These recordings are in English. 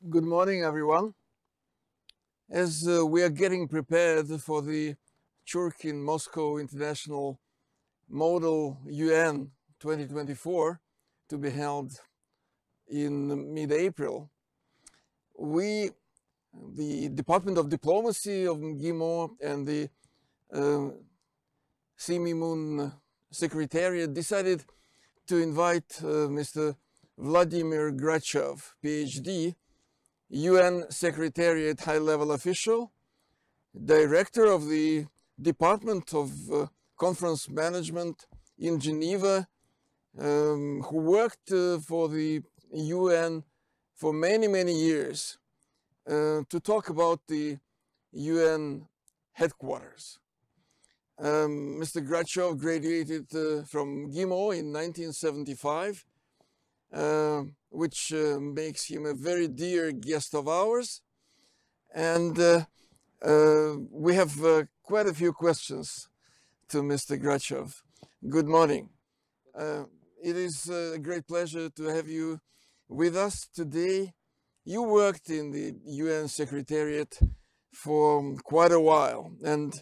Good morning, everyone. As we are getting prepared for the Churkin Moscow International Model UN 2024 to be held in mid-April, we, the Department of Diplomacy of MGIMO and the C-MIMUN Secretariat decided to invite Mr. Vladimir Grachev, PhD, UN Secretariat high-level official, director of the Department of Conference Management in Geneva, who worked for the UN for many, many years, to talk about the UN headquarters. Mr. Grachev graduated from MGIMO in 1975, which makes him a very dear guest of ours. And we have quite a few questions to Mr. Grachev. Good morning. It is a great pleasure to have you with us today. You worked in the UN Secretariat for quite a while and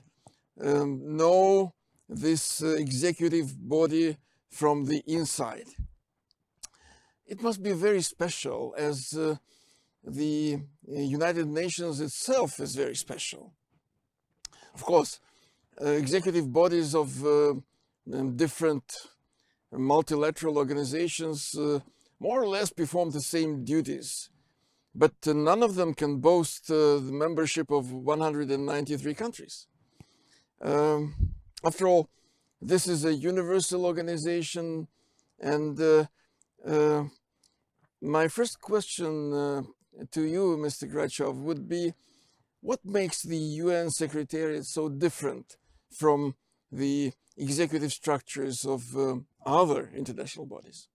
know this executive body from the inside. It must be very special, as the United Nations itself is very special. Of course, executive bodies of different multilateral organizations more or less perform the same duties, but none of them can boast the membership of 193 countries. After all, this is a universal organization, and my first question to you, Mr. Grachev, would be, what makes the UN Secretariat so different from the executive structures of other international bodies?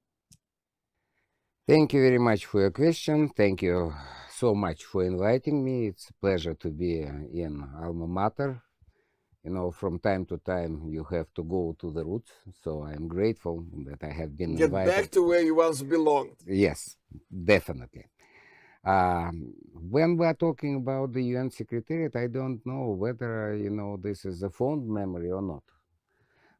Thank you very much for your question. Thank you so much for inviting me. It's a pleasure to be in alma mater. You know, from time to time you have to go to the roots, so I'm grateful that I have been invited. Get back to where you once belonged. Yes, definitely. When we are talking about the UN Secretariat, I don't know whether, this is a fond memory or not.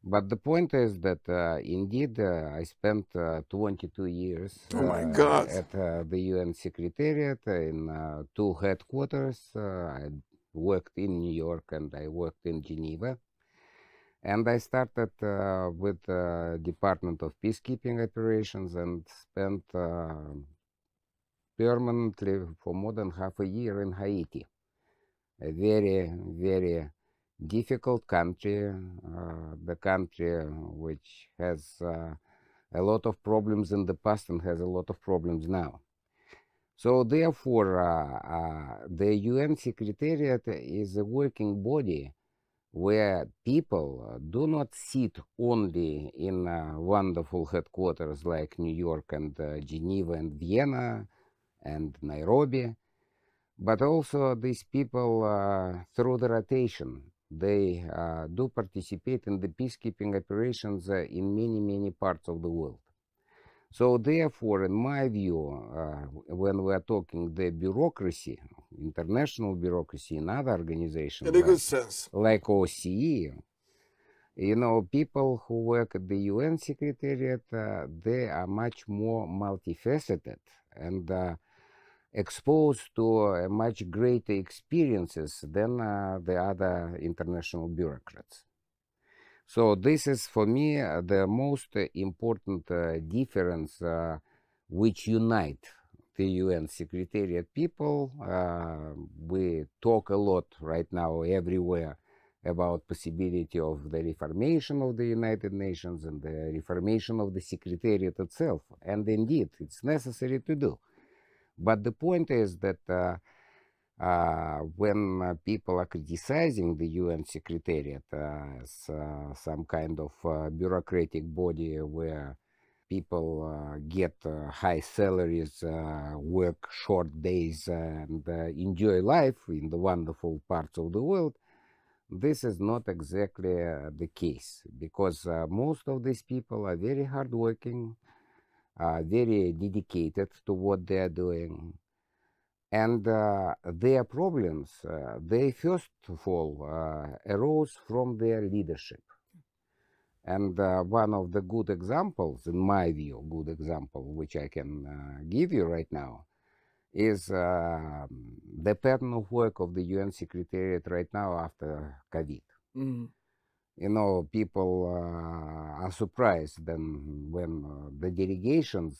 But the point is that indeed I spent 22 years at the UN Secretariat in two headquarters. I worked in New York and I worked in Geneva. And I started with the Department of Peacekeeping Operations and spent permanently for more than half a year in Haiti. A very, very difficult country, the country which has a lot of problems in the past and has a lot of problems now. So therefore, the UN Secretariat is a working body where people do not sit only in wonderful headquarters like New York and Geneva and Vienna and Nairobi, but also these people, through the rotation, they do participate in the peacekeeping operations in many, many parts of the world. So therefore, in my view, when we are talking the bureaucracy, international bureaucracy in other organizations, in a good sense, like OSCE, people who work at the UN Secretariat, they are much more multifaceted and exposed to much greater experiences than the other international bureaucrats. So this is, for me, the most important difference which unite the UN Secretariat people. We talk a lot right now everywhere about possibility of the reformation of the United Nations and the reformation of the Secretariat itself. And indeed, it's necessary to do. But the point is that when people are criticizing the UN Secretariat as some kind of bureaucratic body where people get high salaries, work short days, and enjoy life in the wonderful parts of the world, this is not exactly the case, because most of these people are very hardworking, very dedicated to what they are doing. And their problems, they first of all arose from their leadership. And one of the good examples, in my view, good example, which I can give you right now, is the pattern of work of the UN Secretariat right now after COVID. Mm. You know, people are surprised then when the delegations,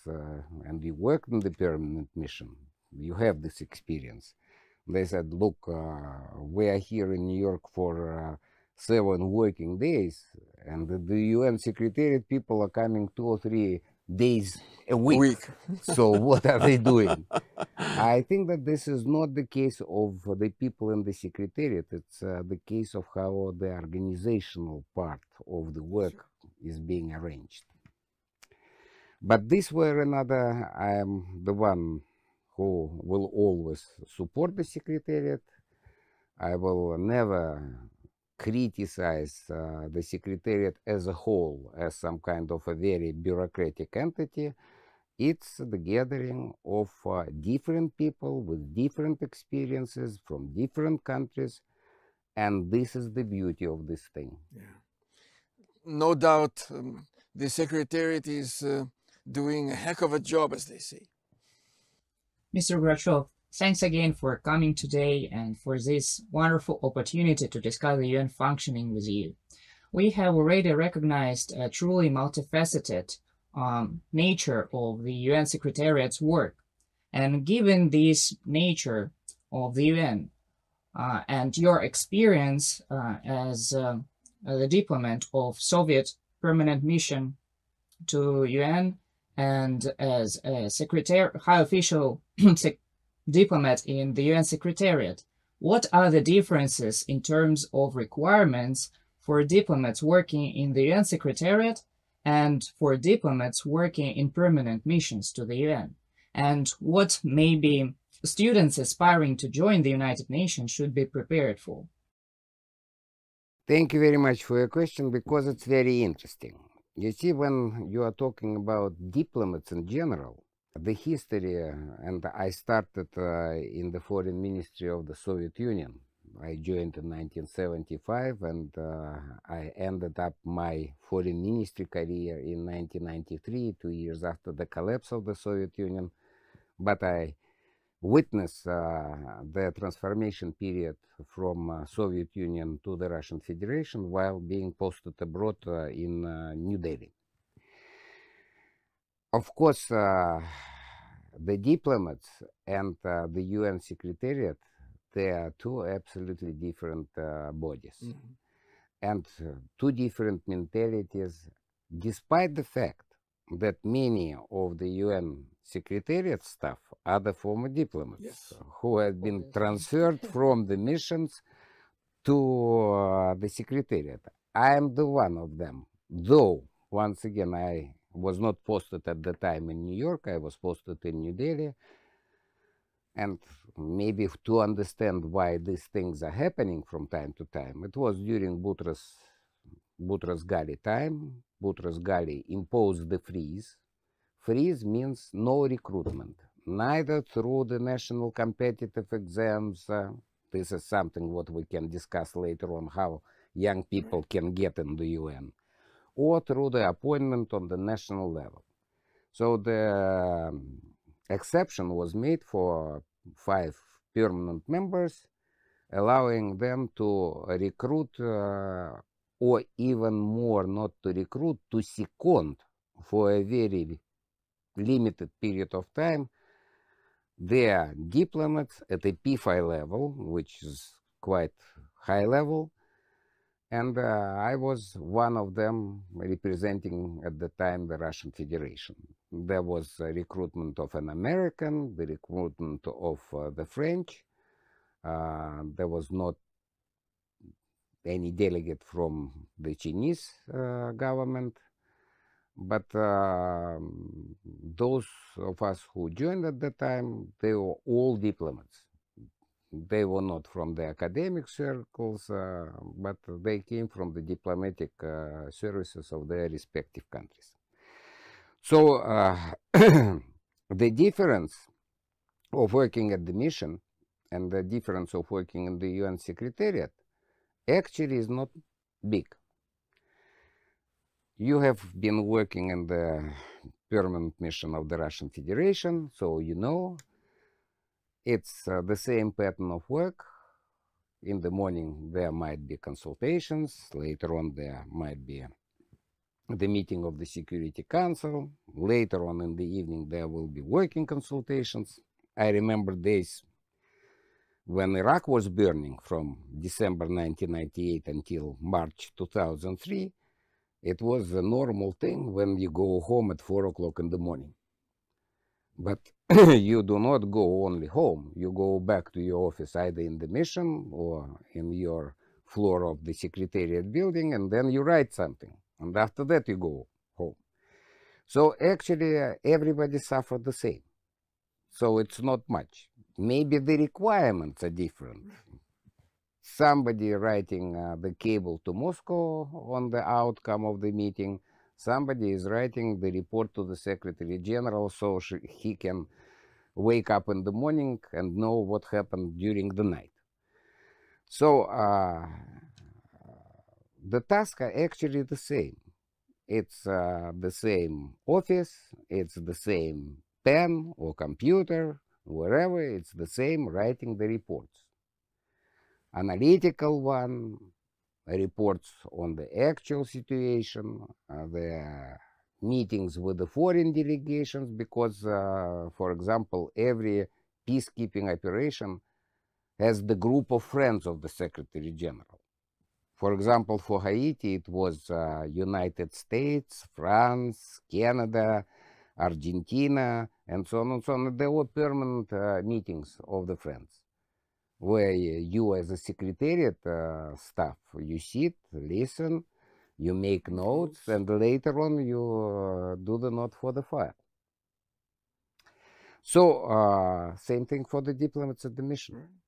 and you work in the permanent mission, you have this experience. They said, look, we are here in New York for 7 working days, and the UN Secretariat people are coming 2 or 3 days a week. So what are they doing? I think that this is not the case of the people in the Secretariat. It's the case of how the organizational part of the work is being arranged. But this way or another, I am the one who will always support the Secretariat. I will never criticize the Secretariat as a whole as some kind of a very bureaucratic entity. It's the gathering of different people with different experiences from different countries, and this is the beauty of this thing. Yeah. No doubt the Secretariat is doing a heck of a job, as they say. Mr. Grachev, thanks again for coming today and for this wonderful opportunity to discuss the UN functioning with you. We have already recognized a truly multifaceted nature of the UN Secretariat's work. And given this nature of the UN and your experience as the diplomat of Soviet permanent mission to UN and as a high official diplomat in the UN Secretariat, what are the differences in terms of requirements for diplomats working in the UN Secretariat and for diplomats working in permanent missions to the UN? And what maybe students aspiring to join the United Nations should be prepared for? Thank you very much for your question, because it's very interesting. You see, when you are talking about diplomats in general, the history, and I started in the foreign ministry of the Soviet Union. I joined in 1975, and I ended up my foreign ministry career in 1993, 2 years after the collapse of the Soviet Union. But I witnessed the transformation period from Soviet Union to the Russian Federation while being posted abroad in New Delhi. Of course, the diplomats and the UN Secretariat, they are 2 absolutely different bodies. Mm-hmm. And 2 different mentalities, despite the fact that many of the UN Secretariat staff are the former diplomats. Yes. Who have been transferred from the missions to the Secretariat. I am the one of them, though, once again, I was not posted at the time in New York. I was posted in New Delhi. And maybe to understand why these things are happening from time to time, it was during Boutros-Ghali time. Boutros-Ghali imposed the freeze. Freeze means no recruitment, neither through the national competitive exams. This is something what we can discuss later on, how young people can get in the UN, or through the appointment on the national level. So the exception was made for 5 permanent members, allowing them to recruit, or even more, not to recruit, to second for a very limited period of time their diplomats at a P5 level, which is quite high level. And I was one of them, representing at the time the Russian Federation. There was a recruitment of an American, the recruitment of the French. There was not any delegate from the Chinese government. But those of us who joined at the time, they were all diplomats. They were not from the academic circles, but they came from the diplomatic services of their respective countries. So the difference of working at the mission and the difference of working in the UN Secretariat actually is not big. You have been working in the permanent mission of the Russian Federation, so you know it's the same pattern of work. In the morning there might be consultations, later on there might be the meeting of the Security Council, later on in the evening there will be working consultations. I remember days when Iraq was burning from December 1998 until March 2003. It was a normal thing when you go home at 4 o'clock in the morning. But you do not go only home. You go back to your office either in the mission or in your floor of the Secretariat building, and then you write something. And after that you go home. So actually everybody suffered the same. So it's not much. Maybe the requirements are different. Somebody writing the cable to Moscow on the outcome of the meeting. Somebody is writing the report to the Secretary General so he can wake up in the morning and know what happened during the night. So the tasks are actually the same. It's the same office, it's the same pen or computer, wherever, it's the same writing the reports. Analytical one, reports on the actual situation, the meetings with the foreign delegations, because, for example, every peacekeeping operation has the group of friends of the Secretary General. For example, for Haiti, it was United States, France, Canada, Argentina, and so on and so on. There were permanent meetings of the friends, where you as a Secretariat staff, you sit, listen, you make notes, and later on you do the note for the file. So same thing for the diplomats at the mission.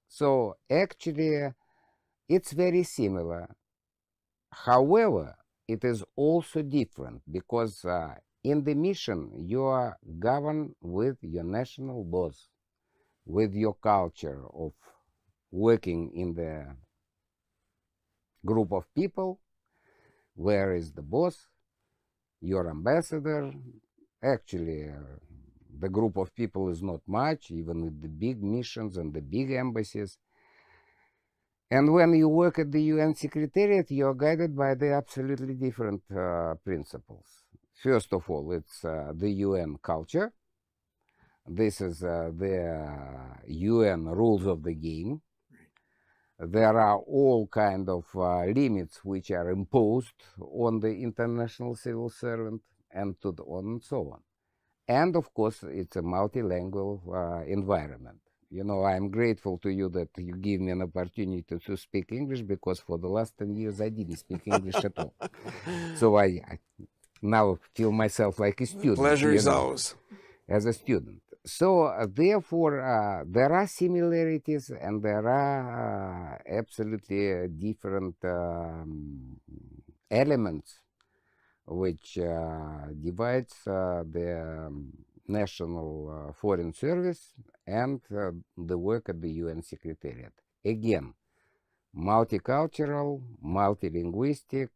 So actually it's very similar. However, it is also different because in the mission you are governed with your national laws, with your culture of working in the group of people. Where is the boss, your ambassador? Actually, the group of people is not much, even with the big missions and the big embassies. And when you work at the UN Secretariat, you are guided by the absolutely different principles. First of all, it's the UN culture. This is the UN rules of the game. There are all kind of limits which are imposed on the international civil servant and on and so on. And of course, it's a multilingual environment. You know, I'm grateful to you that you give me an opportunity to speak English, because for the last 10 years I didn't speak English at all. So I now feel myself like a student. Pleasure is ours. As a student. So therefore, there are similarities and there are absolutely different elements which divides the national foreign service and the work at the UN Secretariat. Again, multicultural, multilinguistic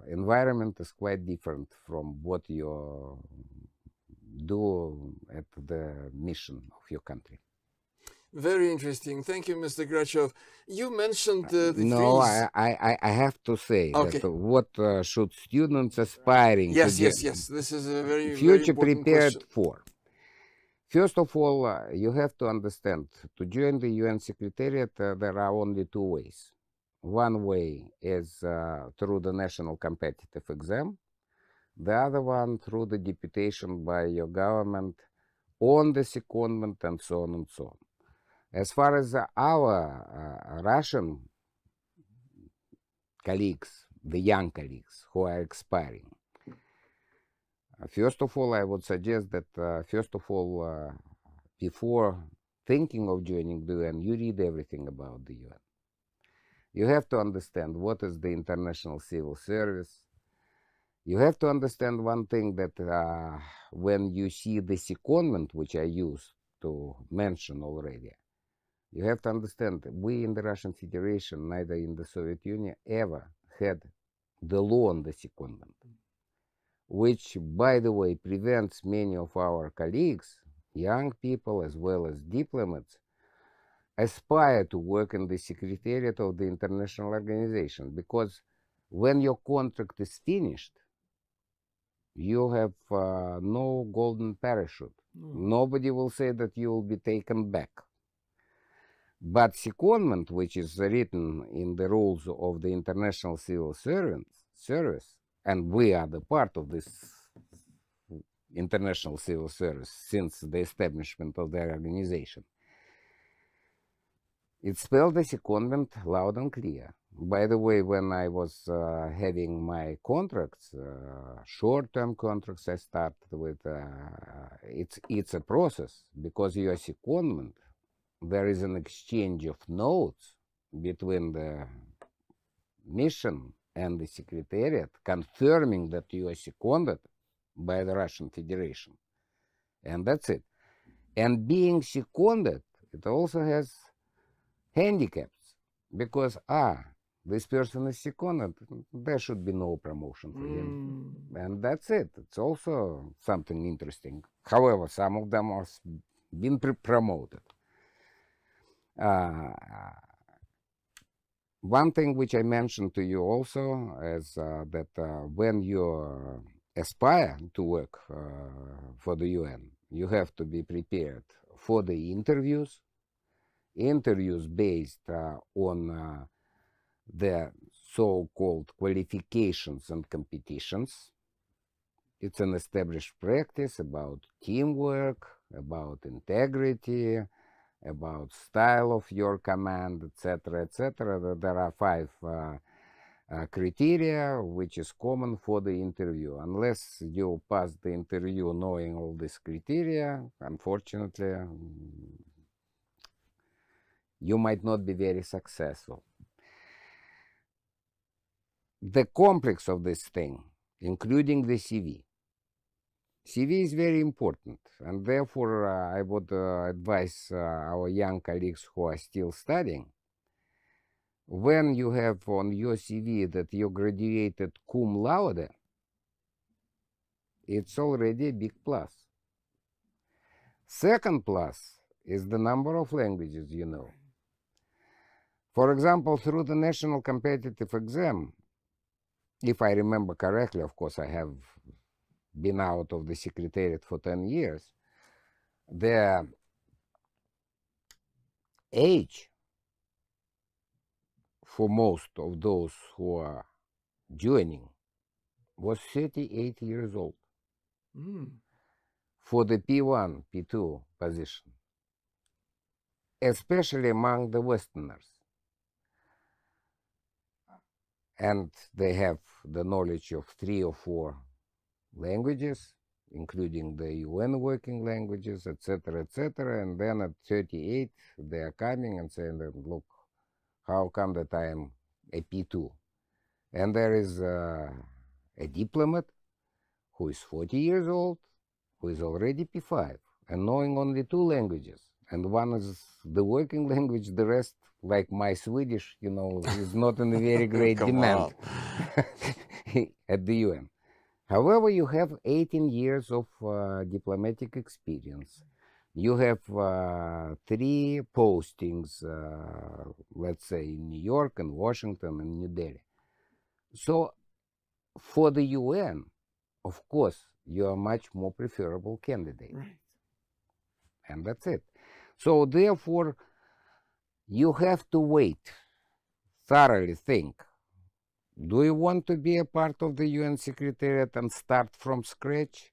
environment is quite different from what you do at the mission of your country. Very interesting. Thank you, Mr. Grachev. You mentioned the no, freeze. I have to say Okay. that what should students aspiring to Yes. This is a very future very important prepared question. for. First of all, you have to understand, to join the UN Secretariat, there are only two ways. One way is through the national competitive exam. The other one through the deputation by your government on the secondment and so on and so on. As far as our Russian colleagues, the young colleagues who are expiring, first of all, I would suggest that, before thinking of joining the UN, you read everything about the UN. You have to understand what is the international civil service. You have to understand one thing, that when you see the secondment, which I used to mention already, you have to understand that we in the Russian Federation, neither in the Soviet Union, ever had the law on the secondment, which, by the way, prevents many of our colleagues, young people as well as diplomats, aspire to work in the Secretariat of the international organization, because when your contract is finished, you have no golden parachute. Nobody will say that you will be taken back. But secondment, which is written in the rules of the International Civil Service, and we are the part of this International Civil Service since the establishment of their organization, it spelled the secondment loud and clear. By the way, when I was having my contracts, short-term contracts, I started with, it's a process, because your secondment, there is an exchange of notes between the mission and the Secretariat, confirming that you are seconded by the Russian Federation. And that's it. And being seconded, it also has handicaps, because this person is seconded, there should be no promotion for him. And that's it. It's also something interesting. However, some of them have been promoted. One thing which I mentioned to you also is that when you aspire to work for the UN, you have to be prepared for the interviews based on the so-called qualifications and competitions. It's an established practice about teamwork, about integrity, about style of your command, etc., etc. There are 5 criteria which is common for the interview. Unless you pass the interview knowing all these criteria, unfortunately, you might not be very successful. The complex of this thing, including the CV. CV is very important, and therefore I would advise our young colleagues who are still studying, when you have on your CV that you graduated cum laude, it's already a big plus. Second plus is the number of languages you know. For example, through the national competitive exam, if I remember correctly, of course I have been out of the Secretariat for 10 years, the age for most of those who are joining was 38 years old for the P1, P2 position, especially among the Westerners. And they have the knowledge of 3 or 4 languages, including the UN working languages, etc., etc. And then at 38, they are coming and saying, look, how come that I am a P2? And there is a diplomat who is 40 years old, who is already P5, and knowing only 2 languages. And one is the working language, the rest, like my Swedish, you know, is not in a very great demand at the UN. However, you have 18 years of diplomatic experience. You have 3 postings, let's say, in New York and Washington and New Delhi. So for the UN, of course, you are a much more preferable candidate. Right. And that's it. So therefore, you have to wait, thoroughly think. Do you want to be a part of the UN Secretariat and start from scratch?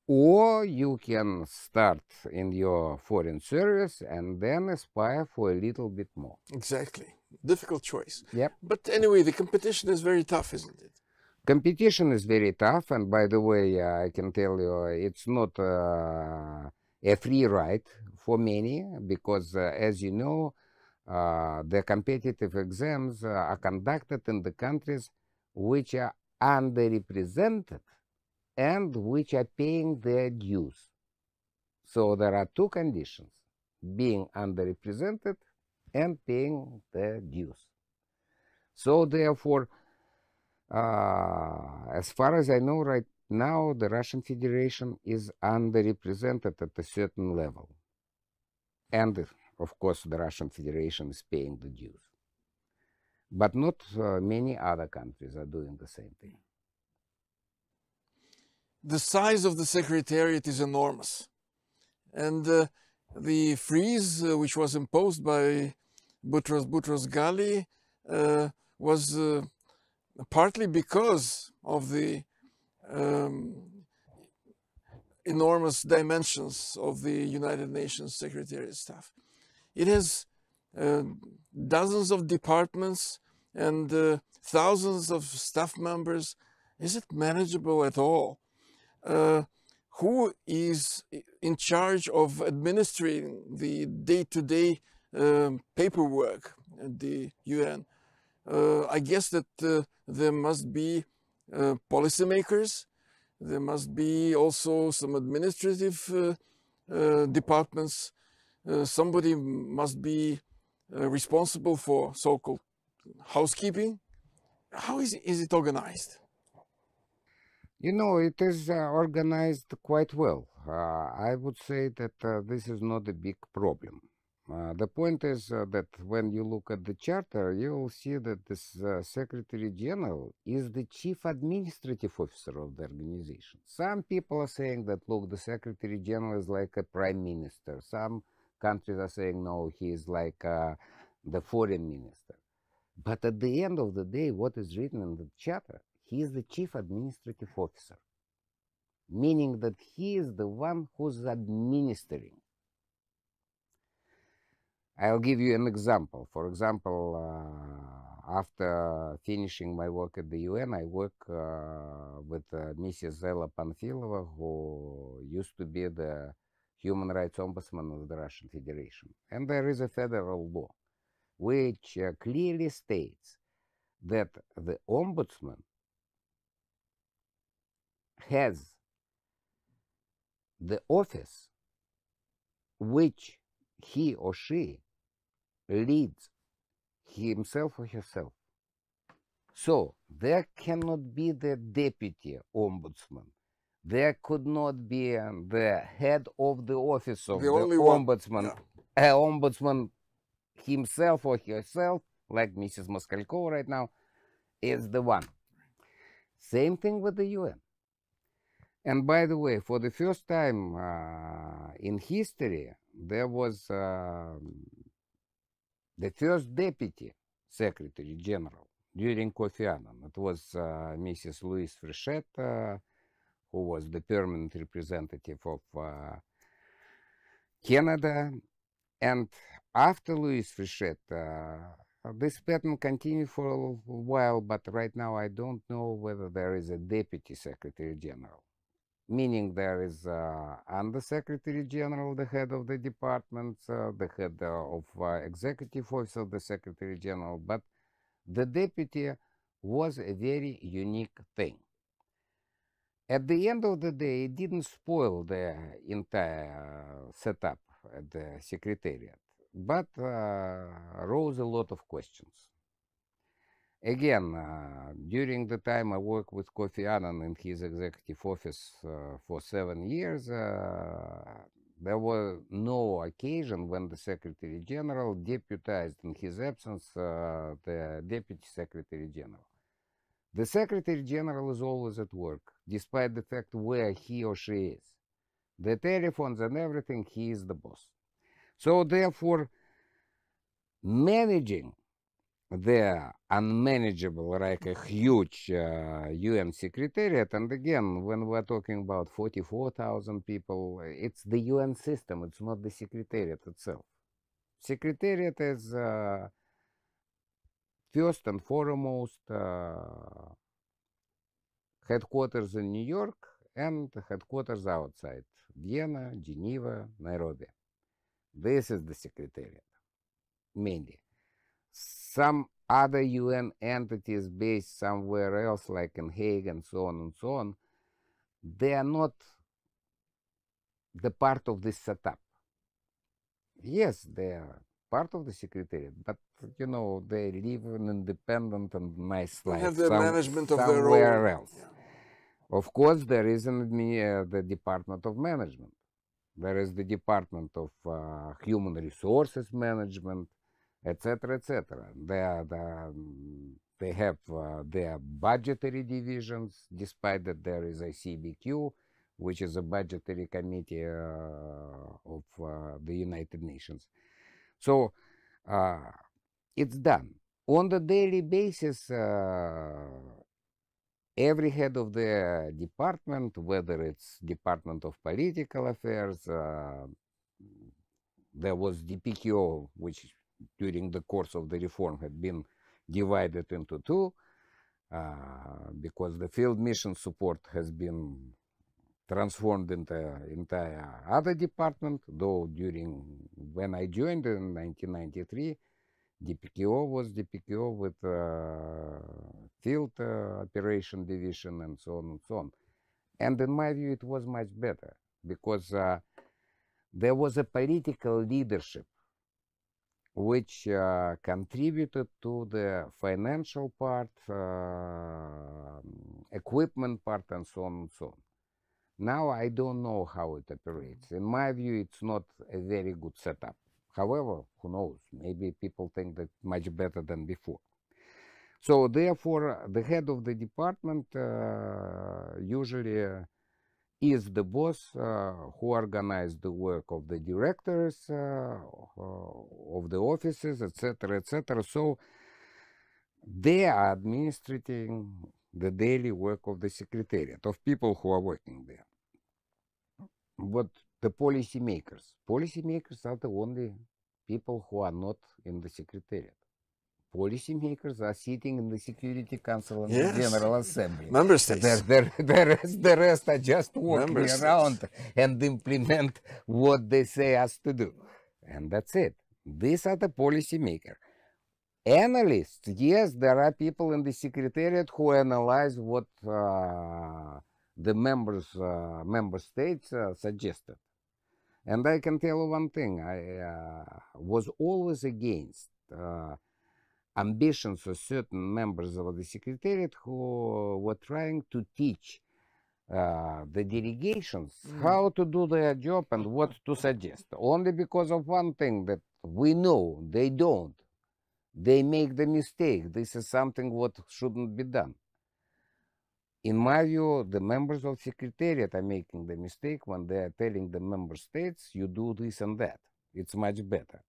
Or you can start in your foreign service and then aspire for a little bit more. Exactly. Difficult choice. Yep. But anyway, the competition is very tough, isn't it? Competition is very tough, and by the way, I can tell you, it's not a free ride for many, because as you know, the competitive exams are conducted in the countries which are underrepresented and which are paying their dues. So there are two conditions: being underrepresented and paying their dues. So therefore, as far as I know right now, the Russian Federation is underrepresented at a certain level. And of course, the Russian Federation is paying the dues. But not many other countries are doing the same thing. The size of the Secretariat is enormous. And the freeze which was imposed by Boutros Ghali was partly because of the enormous dimensions of the United Nations Secretariat staff. It has dozens of departments and thousands of staff members. Is it manageable at all? Who is in charge of administering the day-to-day paperwork at the UN? I guess that there must be policymakers. There must be also some administrative departments. Somebody must be responsible for so-called housekeeping. How is it organized? You know, it is organized quite well. I would say that this is not a big problem. The point is that when you look at the charter, you will see that this Secretary General is the chief administrative officer of the organization. Some people are saying that, look, the Secretary General is like a prime minister. Some countries are saying, no, he is like the foreign minister. But at the end of the day, what is written in the charter, he is the chief administrative officer, meaning that he is the one who's administering. I'll give you an example. For example, after finishing my work at the UN, I work with Mrs. Zela Panfilova, who used to be the Human Rights Ombudsman of the Russian Federation. And there is a federal law which clearly states that the ombudsman has the office which he or she leads himself or herself. So there cannot be the deputy ombudsman. There could not be the head of the office of the ombudsman. Yeah. An ombudsman himself or herself, like Mrs. Moskalkova right now, is the one. Same thing with the UN. And by the way, for the first time in history, there was the first deputy Secretary General during Kofi Annan. It was Mrs. Louise Frechette, who was the permanent representative of Canada. And after Louise Frechette, this pattern continued for a while, but right now I don't know whether there is a Deputy Secretary General, meaning there is Under Secretary General, the head of the department, the head of executive office of the Secretary General, but the deputy was a very unique thing. At the end of the day, it didn't spoil the entire setup at the Secretariat, but rose a lot of questions. Again, during the time I worked with Kofi Annan in his executive office for 7 years, there was no occasion when the Secretary General deputized in his absence the Deputy Secretary General. The Secretary General is always at work, despite the fact where he or she is. The telephones and everything, he is the boss. So therefore, managing the unmanageable, like a huge UN Secretariat, and again, when we're talking about 44,000 people, it's the UN system, it's not the Secretariat itself. Secretariat is first and foremost headquarters in New York and headquarters outside Vienna, Geneva, Nairobi. This is the Secretariat, mainly. Some other UN entities based somewhere else, like in Hague and so on, they are not the part of this setup. Yes, they are part of the Secretariat, but you know, they live an independent and nice life have the management of their somewhere own. else. Of course, there is the Department of Management. There is the Department of Human Resources Management, etc., etc. They have their budgetary divisions, despite that there is a CBQ, which is a budgetary committee of the United Nations. So it's done. On the daily basis, every head of the department, whether it's Department of Political Affairs, there was DPKO, which during the course of the reform had been divided into two, because the field mission support has been transformed into entire other department, though when I joined in 1993, DPKO was DPKO with field operation division and so on and so on. And in my view, it was much better because there was a political leadership which contributed to the financial part, equipment part, and so on and so on. Now I don't know how it operates. In my view, it's not a very good setup. However, who knows? Maybe people think that much better than before. So therefore, the head of the department usually is the boss who organizes the work of the directors, of the offices, etc., etc. So they are administrating the daily work of the Secretariat, of people who are working there. But the policymakers are the only people who are not in the Secretariat. Policymakers are sitting in the Security Council and the General Assembly. Member states. The rest are just walking around and implement what they say us to do. And that's it. These are the policymakers. Analysts, yes, there are people in the Secretariat who analyze what the member states suggested. And I can tell you one thing, I was always against ambitions of certain members of the Secretariat who were trying to teach the delegations how to do their job and what to suggest. Only because of one thing that we know they don't. They make the mistake. This is something what shouldn't be done. In my view, the members of Secretariat are making the mistake when they are telling the member states, you do this and that. It's much better.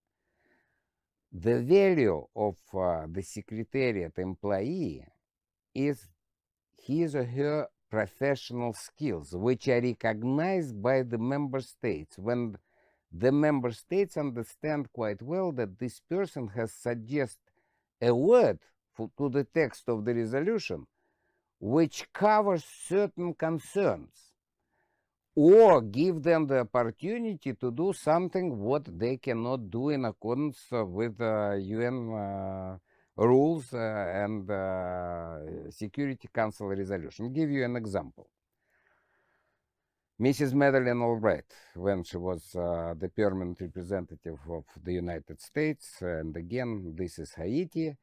The value of the Secretariat employee is his or her professional skills, which are recognized by the member states. When the member states understand quite well that this person has suggested a word to the text of the resolution which covers certain concerns, or give them the opportunity to do something what they cannot do in accordance with UN rules and Security Council resolution. I'll give you an example. Mrs. Madeleine Albright, when she was the permanent representative of the United States, and again, this is Haiti,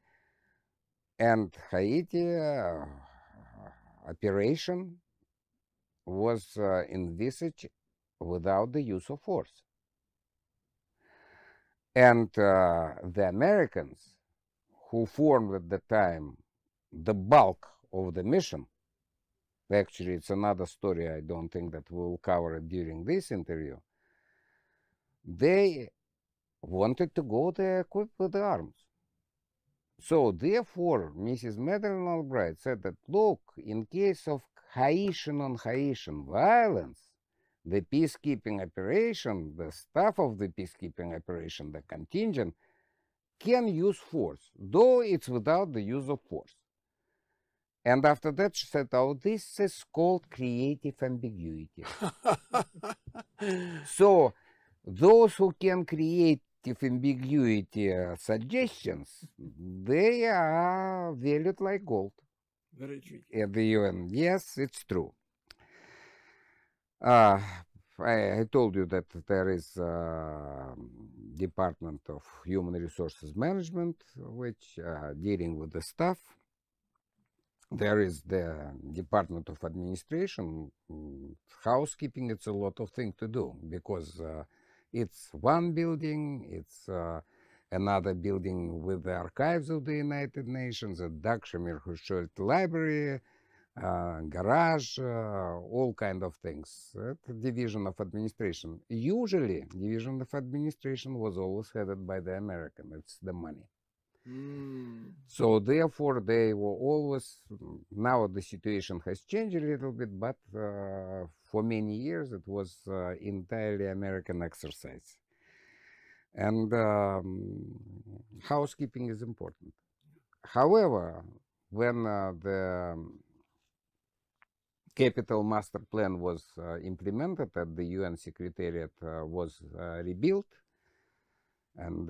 and Haiti operation was envisaged without the use of force. And the Americans, who formed at the time the bulk of the mission, actually it's another story, I don't think that we will cover it during this interview, they wanted to go there equipped with the arms. So therefore, Mrs. Madeleine Albright said that, look, in case of Haitian on Haitian violence, the peacekeeping operation, the staff of the peacekeeping operation, the contingent, can use force, though it's without the use of force. And after that, she said, oh, this is called creative ambiguity. So those who can create ambiguity suggestions, they are valued like gold. Very tricky. At the UN. Yes, it's true. I told you that there is Department of Human Resources Management, which dealing with the staff. There is the Department of Administration, housekeeping. It's a lot of things to do because it's one building, it's another building with the archives of the United Nations, a Dakshamir Library, garage, all kind of things. Division of administration. Usually, division of administration was always headed by the American. It's the money. So therefore, they were always. Now the situation has changed a little bit, but for many years it was entirely American exercise. And housekeeping is important. However, when the Capital Master Plan was implemented and the UN Secretariat was rebuilt, and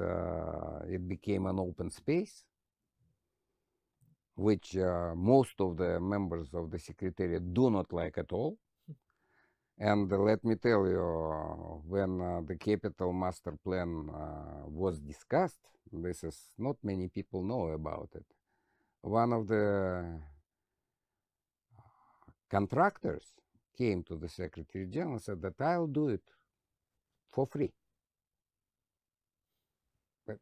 it became an open space, which most of the members of the Secretariat do not like at all. And let me tell you, when the Capital Master Plan was discussed, this is not many people know about it. One of the contractors came to the Secretary General and said that I'll do it for free. But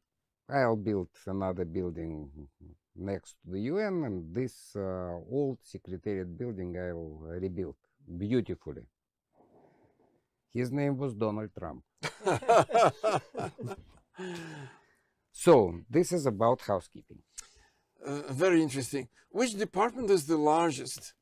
I'll build another building next to the UN, and this old Secretariat building I'll rebuild beautifully. His name was Donald Trump. So this is about housekeeping. Very interesting. Which department is the largest?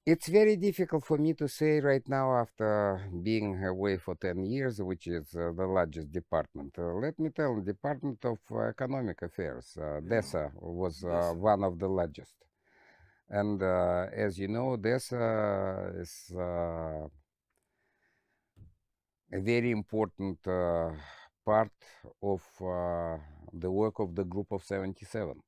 It's very difficult for me to say right now after being away for 10 years, which is the largest department. Let me tell you, Department of Economic Affairs, DESA, was one of the largest. And as you know, DESA is a very important part of the work of the Group of 77.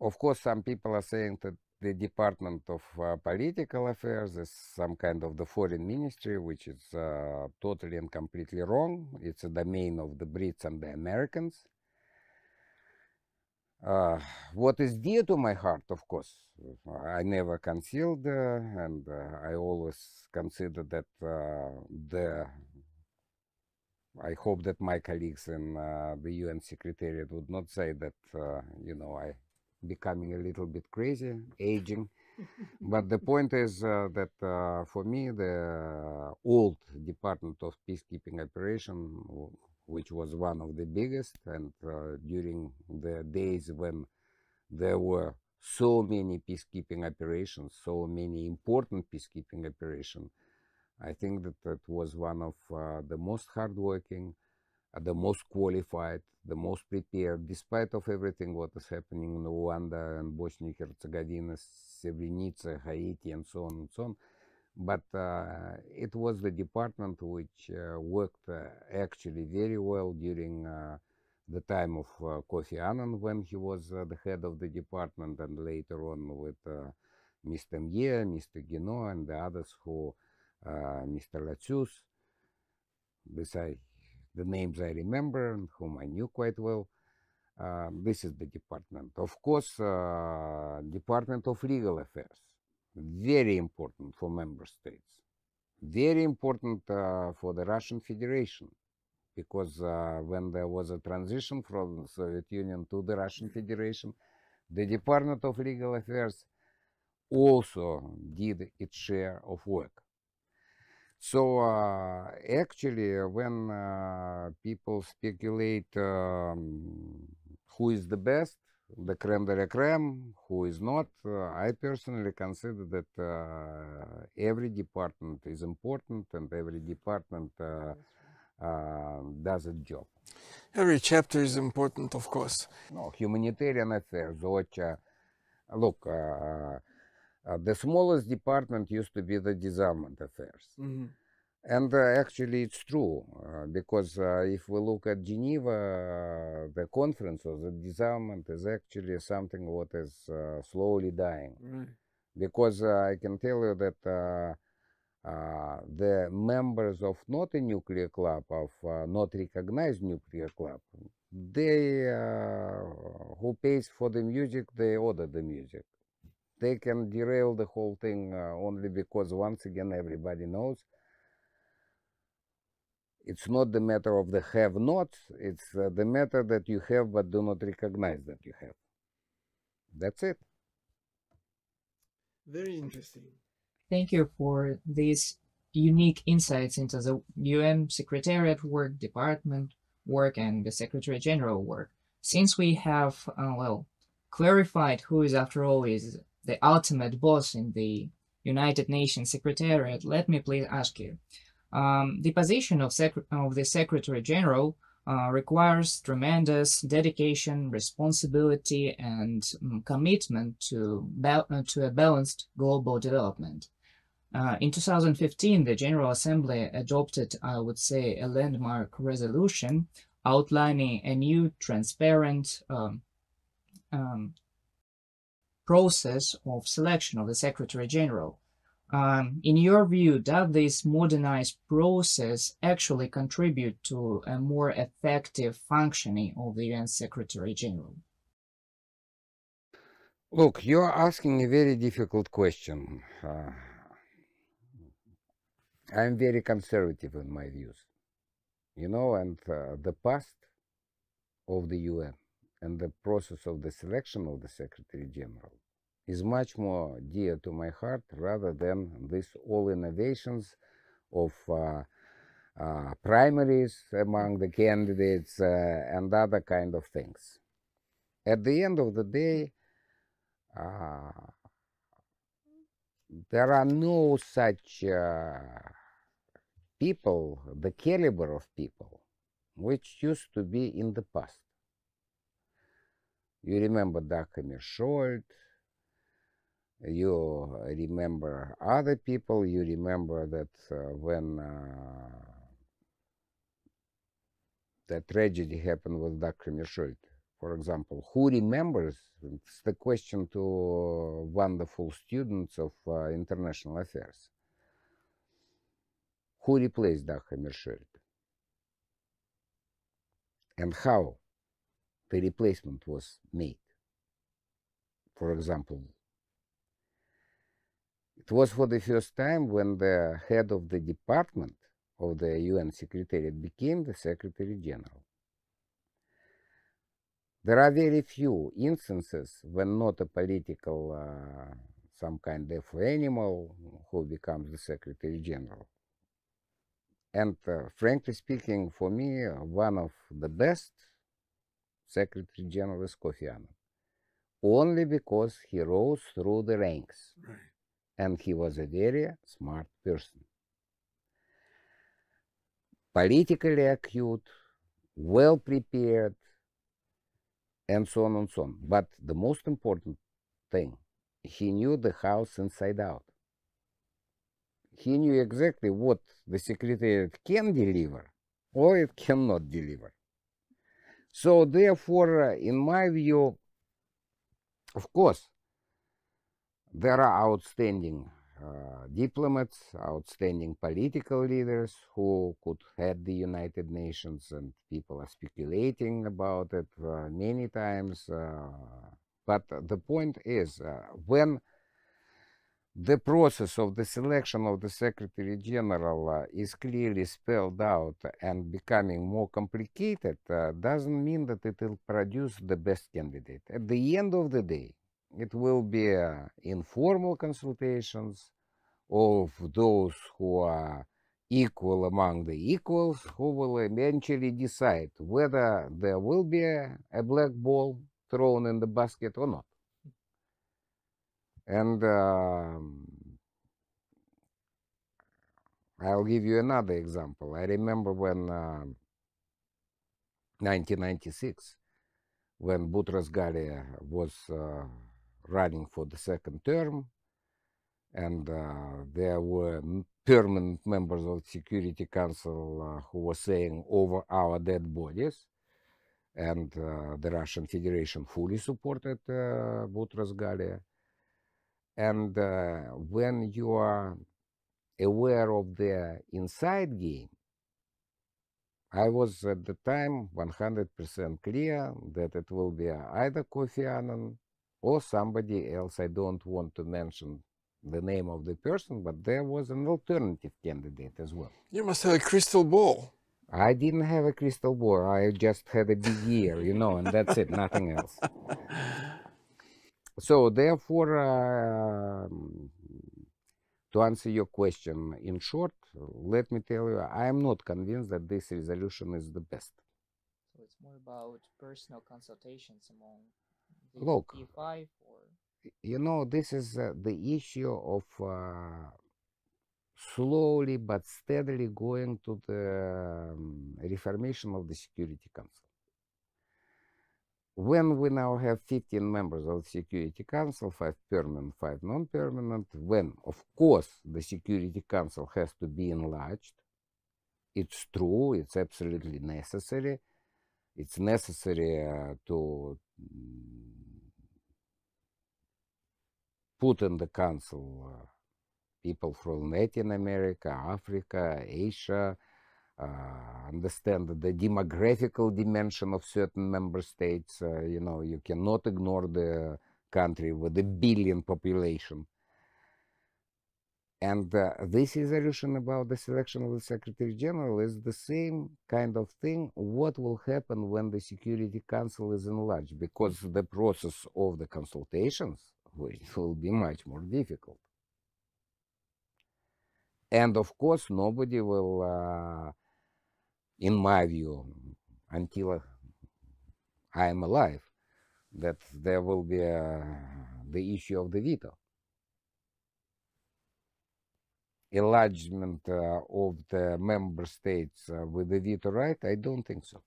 Of course, some people are saying that the Department of Political Affairs is some kind of the foreign ministry, which is totally and completely wrong. It's a domain of the Brits and the Americans. What is dear to my heart, of course, I never concealed, and I always consider that I hope that my colleagues in the UN Secretariat would not say that, you know, I becoming a little bit crazy, aging. But the point is that for me, the old Department of Peacekeeping Operation, which was one of the biggest, and during the days when there were so many peacekeeping operations, so many important peacekeeping operations, I think that that was one of the most hardworking, the most qualified, the most prepared, despite of everything what is happening in Rwanda and Bosnia and Herzegovina, Srebrenica, Haiti, and so on and so on. But it was the department which worked actually very well during the time of Kofi Annan, when he was the head of the department, and later on with Mr. Mye, Mr. Guino, and the others who, Mr. Latsus. The names I remember and whom I knew quite well. This is the department. Of course, Department of Legal Affairs, very important for member states, very important for the Russian Federation, because when there was a transition from the Soviet Union to the Russian Federation, the Department of Legal Affairs also did its share of work. So actually, when people speculate who is the best, the creme de la creme, who is not, I personally consider that every department is important and every department does its job. Every chapter is important, of course. No, humanitarian affairs, OCHA. Look, the smallest department used to be the disarmament affairs. Mm-hmm. And actually it's true, because if we look at Geneva, the conference of the disarmament is actually something what is slowly dying. Right. because I can tell you that the members of not a nuclear club, of not recognized nuclear club, they who pays for the music, they order the music. They can derail the whole thing only because, once again, everybody knows it's not the matter of the have-nots, it's the matter that you have but do not recognize that you have. That's it. Very interesting. Thank you for these unique insights into the UN Secretariat work, department work, and the Secretary General work. Since we have, clarified who is, after all, is the ultimate boss in the United Nations Secretariat, let me please ask you. The position of the Secretary General requires tremendous dedication, responsibility, and commitment to a balanced global development. In 2015, the General Assembly adopted, I would say, a landmark resolution outlining a new transparent process of selection of the Secretary General. In your view, does this modernized process actually contribute to a more effective functioning of the UN Secretary General? Look, you're asking a very difficult question. I'm very conservative in my views, and the past of the UN and the process of the selection of the Secretary General is much more dear to my heart rather than these all innovations of primaries among the candidates and other kind of things. At the end of the day, there are no such people, the caliber of people, which used to be in the past. You remember Vladimir Grachev, you remember other people, you remember that when the tragedy happened with Vladimir Grachev, for example, who remembers? It's the question to wonderful students of international affairs. Who replaced Vladimir Grachev? And how the replacement was made? For example, it was for the first time when the head of the department of the UN Secretariat became the Secretary General. There are very few instances when not a political, some kind of animal who becomes the Secretary General. And frankly speaking, for me, one of the best Secretary General is Kofi Annan, only because he rose through the ranks. Right. And he was a very smart person. Politically acute, well prepared, and so on and so on. But the most important thing, he knew the house inside out. He knew exactly what the Secretariat can deliver or it cannot deliver. So therefore, in my view, of course, there are outstanding diplomats, outstanding political leaders who could head the United Nations, and people are speculating about it many times. But the point is, when the process of the selection of the Secretary General is clearly spelled out and becoming more complicated, doesn't mean that it will produce the best candidate. At the end of the day, it will be informal consultations of those who are equal among the equals, who will eventually decide whether there will be a black ball thrown in the basket or not. And I'll give you another example. I remember when 1996, when Boutros-Ghali was running for the second term, and there were permanent members of the Security Council who were saying over our dead bodies, and the Russian Federation fully supported Boutros-Ghali. And when you are aware of the inside game, I was at the time 100% clear that it will be either Kofi Annan or somebody else. I don't want to mention the name of the person, but there was an alternative candidate as well. You must have a crystal ball. I didn't have a crystal ball. I just had a big ear, you know, and that's it, nothing else. So therefore, to answer your question in short, let me tell you, I am not convinced that this resolution is the best. So it's more about personal consultations among the Look, P5 or... You know, this is the issue of slowly but steadily going to the reformation of the Security Council. When we now have 15 members of the Security Council, 5 permanent, 5 non-permanent, when, of course, the Security Council has to be enlarged, it's true, it's absolutely necessary. It's necessary to put in the council people from Latin America, Africa, Asia, understand the demographical dimension of certain member states. You know, you cannot ignore the country with a billion population. And this resolution about the selection of the Secretary General is the same kind of thing. What will happen when the Security Council is enlarged? Because the process of the consultations will be much more difficult. And of course, nobody will, in my view, until I am alive, that there will be the issue of the veto. Enlargement of the member states with the veto right, I don't think so.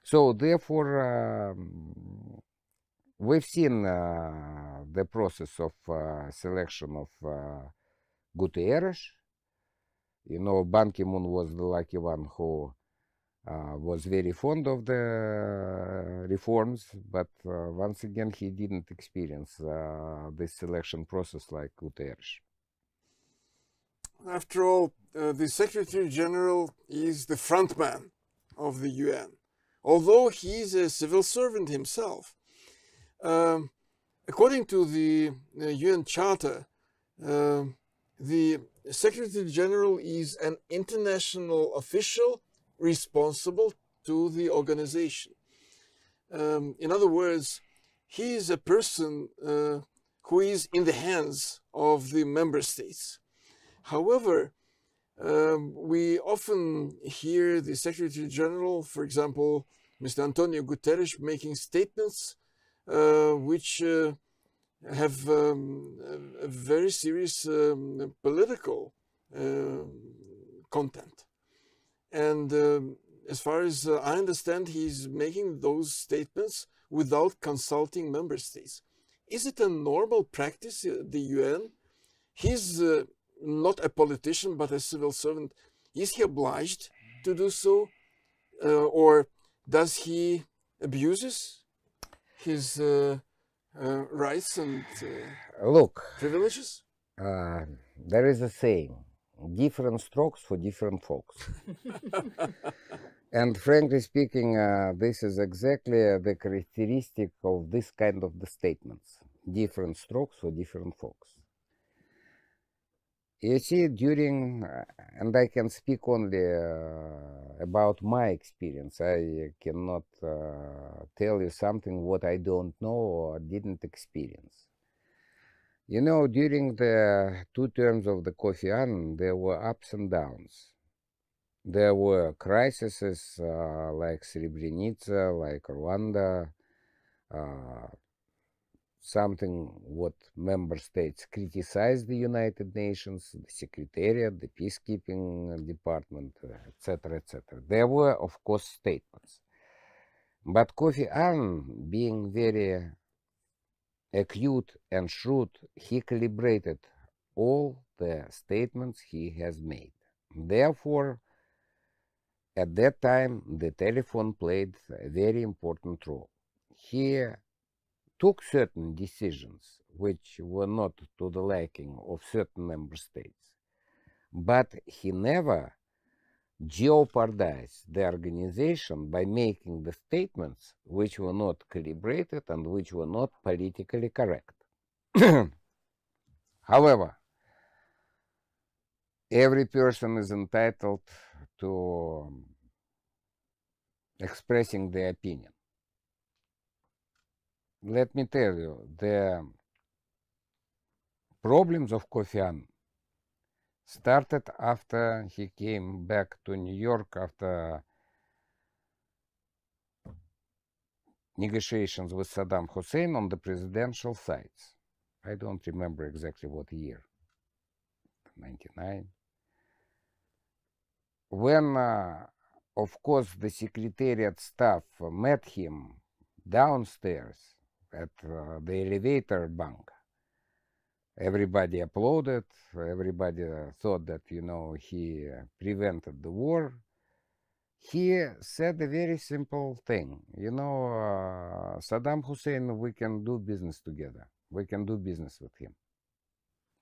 So therefore, we've seen the process of selection of Guterres. You know, Ban Ki-moon was the lucky one who was very fond of the reforms, but once again, he didn't experience this selection process like Guterres. After all, the Secretary General is the front man of the UN, although he's a civil servant himself. According to the UN Charter, the Secretary General is an international official responsible to the organization. In other words, he is a person who is in the hands of the member states. However, we often hear the Secretary General, for example, Mr. Antonio Guterres, making statements which have a very serious political content. And as far as I understand, he's making those statements without consulting member states. Is it a normal practice at the UN? He's not a politician, but a civil servant. Is he obliged to do so? Or does he abuses his rights and privileges? There is a saying, different strokes for different folks. And frankly speaking, this is exactly the characteristic of this kind of the statements, different strokes for different folks. You see, during, and I can speak only about my experience, I cannot tell you something what I don't know or didn't experience. You know, during the 2 terms of the Kofi Annan, there were ups and downs. There were crises like Srebrenica, like Rwanda, something what member states criticized the United Nations, the Secretariat, the peacekeeping department, etc., etc. There were, of course, statements. But Kofi Annan, being very acute and shrewd, he calibrated all the statements he has made. Therefore, at that time, the telephone played a very important role. He took certain decisions which were not to the liking of certain member states, but he never jeopardized the organization by making the statements which were not calibrated and which were not politically correct. However, every person is entitled to expressing their opinion. Let me tell you, the problems of Kofi Annan started after he came back to New York after negotiations with Saddam Hussein on the presidential sides. I don't remember exactly what year, 99. When, of course, the Secretariat staff met him downstairs at the elevator bunk, everybody applauded, everybody thought that, you know, he prevented the war. He said a very simple thing, you know, Saddam Hussein, we can do business together. We can do business with him,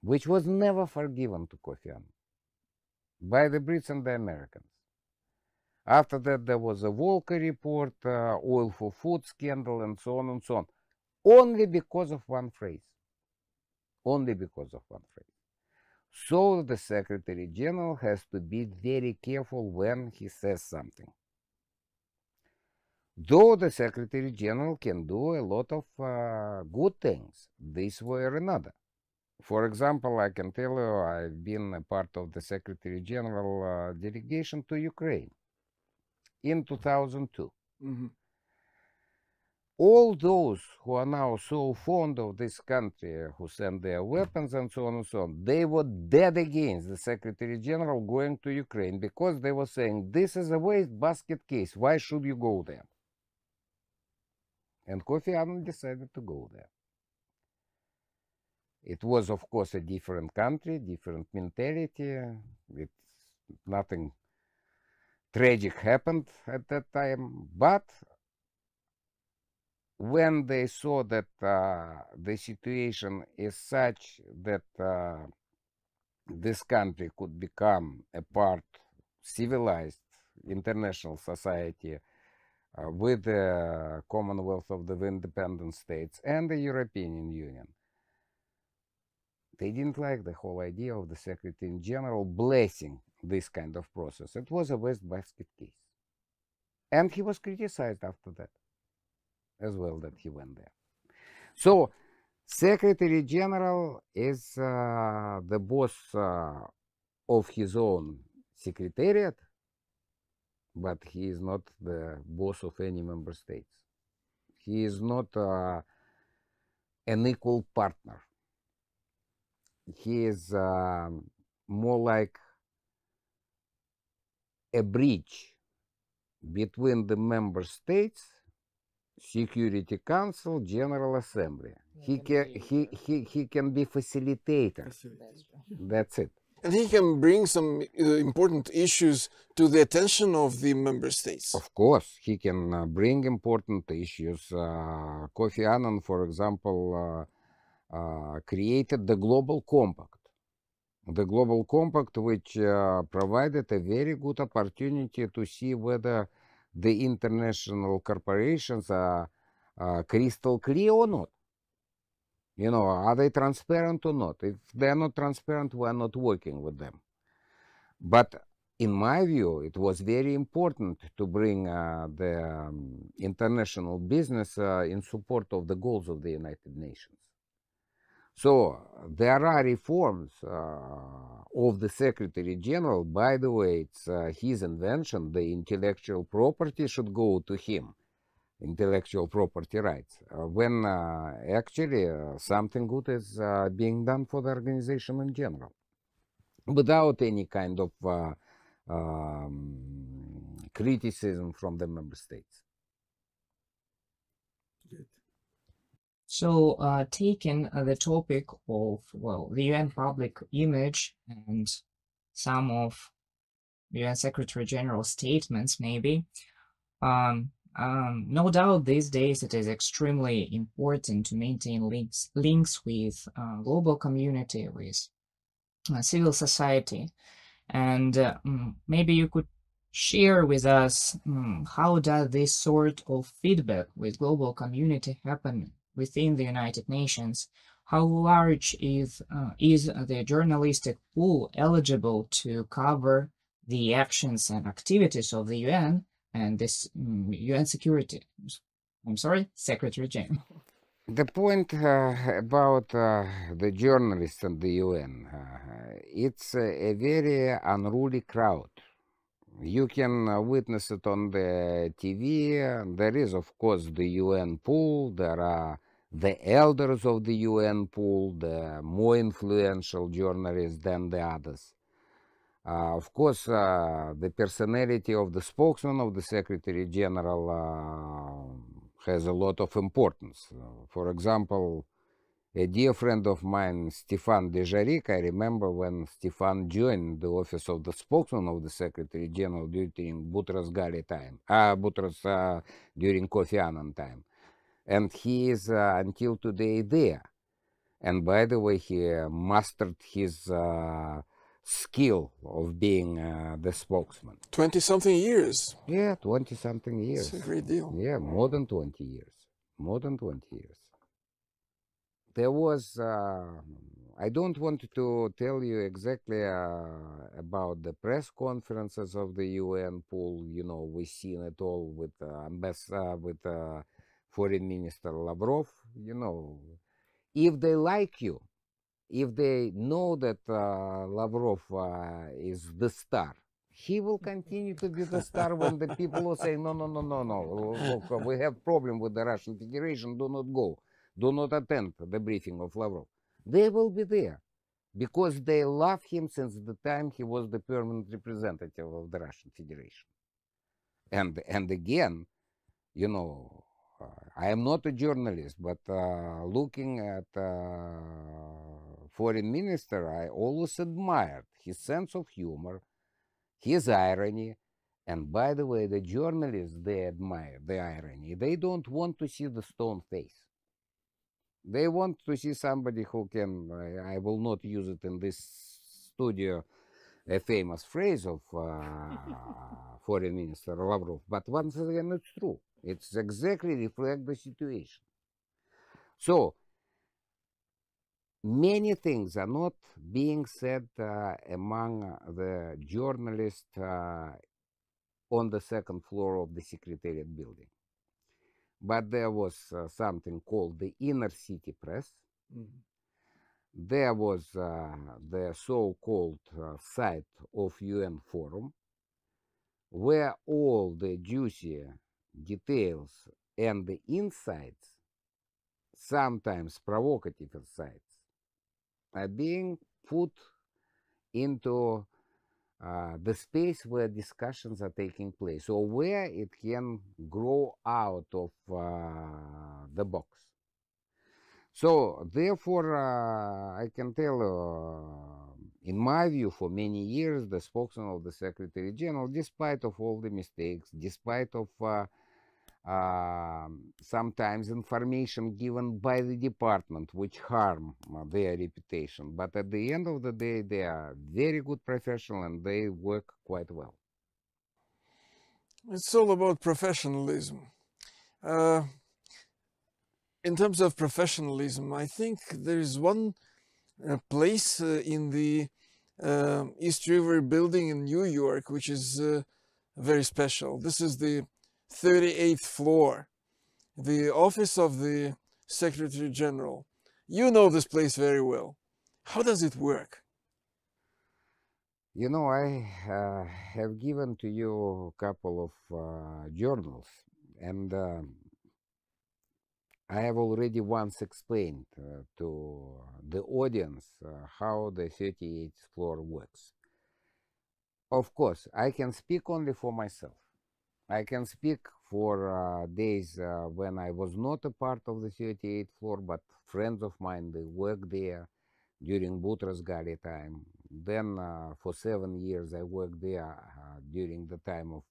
which was never forgiven to Kofi Annan by the Brits and the Americans. After that, there was a Volcker report, oil for food scandal, and so on and so on, only because of one phrase. Only because of one phrase. So the Secretary General has to be very careful when he says something. Though the Secretary General can do a lot of good things, this way or another. For example, I can tell you I've been a part of the Secretary General delegation to Ukraine in 2002. Mm-hmm. All those who are now so fond of this country, who send their weapons and so on, they were dead against the Secretary General going to Ukraine because they were saying, this is a waste basket case, why should you go there? And Kofi Annan decided to go there. It was, of course, a different country, different mentality. Nothing tragic happened at that time, but when they saw that the situation is such that this country could become a part civilized international society with the Commonwealth of the Independent States and the European Union, they didn't like the whole idea of the Secretary General blessing this kind of process. It was a waste basket case. And he was criticized after that as well, that he went there. So Secretary General is the boss of his own secretariat, but he is not the boss of any member states. He is not an equal partner. He is more like a bridge between the member states, Security Council, General Assembly. He can be facilitator. That's it. And he can bring some important issues to the attention of the member states. Of course, he can bring important issues. Kofi Annan, for example, created the Global Compact. The Global Compact, which provided a very good opportunity to see whether the international corporations are crystal clear or not. You know, are they transparent or not? If they're not transparent, we're not working with them. But in my view, it was very important to bring the international business in support of the goals of the United Nations. So there are reforms of the Secretary General. By the way, it's his invention. The intellectual property should go to him, intellectual property rights, when actually something good is being done for the organization in general, without any kind of criticism from the member states. Good. So, taking the topic of, well, the UN public image and some of the UN Secretary General statements, maybe, No doubt these days it is extremely important to maintain links with global community, with civil society. And maybe you could share with us how does this sort of feedback with global community happen within the United Nations? How large is the journalistic pool eligible to cover the actions and activities of the UN and this UN Secretary General? The point about the journalists and the UN, it's a very unruly crowd. You can witness it on the TV. There is, of course, the UN pool. There are the elders of the UN pool, the more influential journalists than the others. Of course, the personality of the spokesman of the Secretary General has a lot of importance. For example, a dear friend of mine, Stefan Dejarik, I remember when Stefan joined the office of the spokesman of the Secretary General during Boutros Ghali time, during Kofi Annan time. And he is until today there. And by the way, he mastered his skill of being the spokesman. 20-something years. Yeah, 20-something years. It's a great deal. Yeah, more than 20 years. More than 20 years. There was, I don't want to tell you exactly about the press conferences of the UN pool. You know, we've seen it all with Foreign Minister Lavrov. You know, if they like you, if they know that Lavrov is the star, he will continue to be the star when the people will say, no, no, no, no, no, look, we have problem with the Russian Federation, do not go. Do not attend the briefing of Lavrov. They will be there because they love him since the time he was the permanent representative of the Russian Federation. And again, you know, I am not a journalist, but looking at foreign minister, I always admired his sense of humor, his irony. And by the way, the journalists, they admire the irony. They don't want to see the stone face. They want to see somebody who can, I will not use it in this studio, a famous phrase of Foreign Minister Lavrov, but once again it's true. It's exactly reflect the situation. So, many things are not being said among the journalists on the second floor of the Secretariat building. But there was something called the inner city press. Mm-hmm. There was the so-called site of UN Forum, where all the juicy details and the insights, sometimes provocative insights, are being put into the space where discussions are taking place, or where it can grow out of the box. So, therefore, I can tell, in my view, for many years, the spokesman of the Secretary General, despite of all the mistakes, despite of sometimes information given by the department which harm their reputation, but at the end of the day, they are very good professionals and they work quite well. It's all about professionalism. In terms of professionalism, I think there is one place in the East River building in New York which is very special. This is the 38th floor, the office of the Secretary General. You know this place very well. How does it work? You know, I have given to you a couple of journals, and I have already once explained to the audience how the 38th floor works. Of course, I can speak only for myself. I can speak for days when I was not a part of the 38th floor, but friends of mine, they worked there during Boutros Ghali time. Then for 7 years I worked there during the time of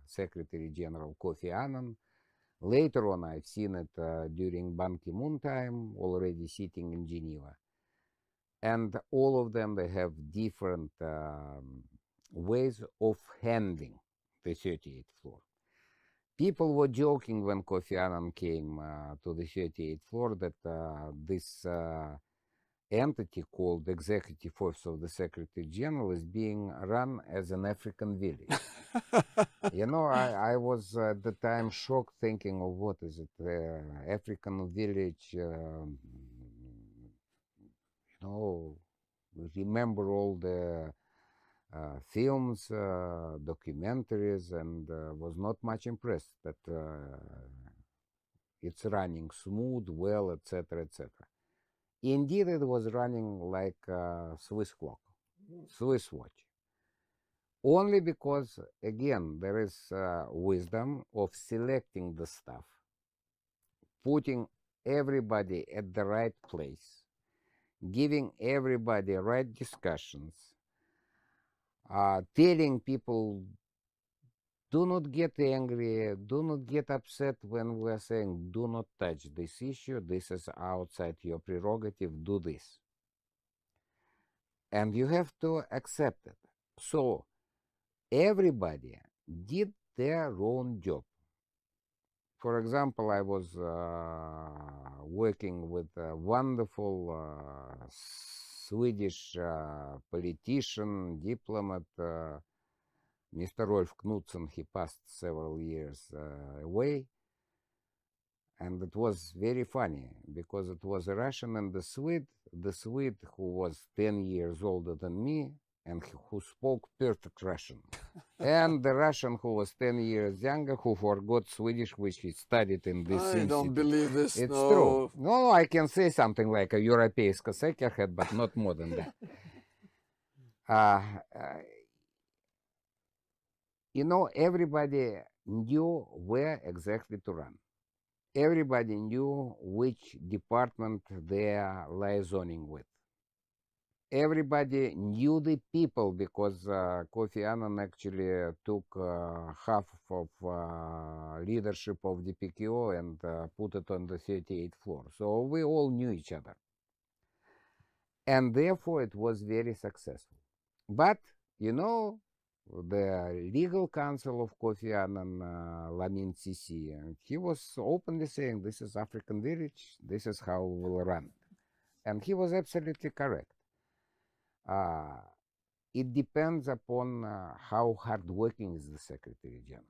Secretary General Kofi Annan. Later on, I've seen it during Ban Ki-moon time, already sitting in Geneva. And all of them, they have different ways of handling the 38th floor. People were joking when Kofi Annan came to the 38th floor that this entity called Executive Office of the Secretary General is being run as an African village. You know, I was at the time shocked, thinking of what is it, African village, you know, remember all the films, documentaries, and was not much impressed that it's running smooth, well, etc., etc. Indeed, it was running like a Swiss clock, Swiss watch. Only because, again, there is wisdom of selecting the staff, putting everybody at the right place, giving everybody right discussions, telling people, do not get angry, do not get upset when we are saying, do not touch this issue, this is outside your prerogative, do this. And you have to accept it. So everybody did their own job. For example, I was working with a wonderful Swedish politician, diplomat, Mr. Rolf Knudsen. He passed several years away. And it was very funny because it was a Russian and the Swede who was 10 years older than me and who spoke perfect Russian. And the Russian who was 10 years younger, who forgot Swedish, which he studied in this institute. I don't believe this. It's no. true. No, I can say something like a Europейska Secretariat, but not more than that. You know, everybody knew where exactly to run. Everybody knew which department they are liaisoning with. Everybody knew the people because Kofi Annan actually took half of leadership of the PKO and put it on the 38th floor. So we all knew each other. And therefore it was very successful. But, you know, the legal counsel of Kofi Annan, Lamin Sisi, he was openly saying, this is African village, this is how we will run it. And he was absolutely correct. It depends upon how hardworking is the Secretary General.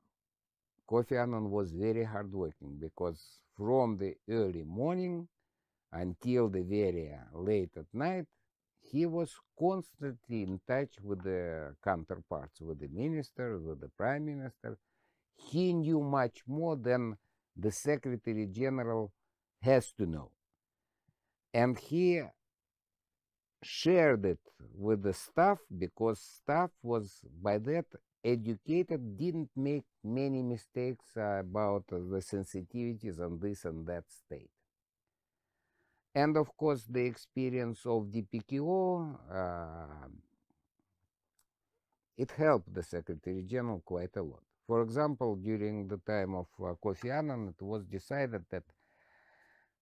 Kofi Annan was very hardworking because from the early morning until the very late at night, he was constantly in touch with the counterparts, with the minister, with the prime minister. He knew much more than the Secretary General has to know. And he shared it with the staff because staff was by that educated, didn't make many mistakes about the sensitivities on this and that state. And of course, the experience of the PKO, it helped the Secretary General quite a lot. For example, during the time of Kofi Annan, it was decided that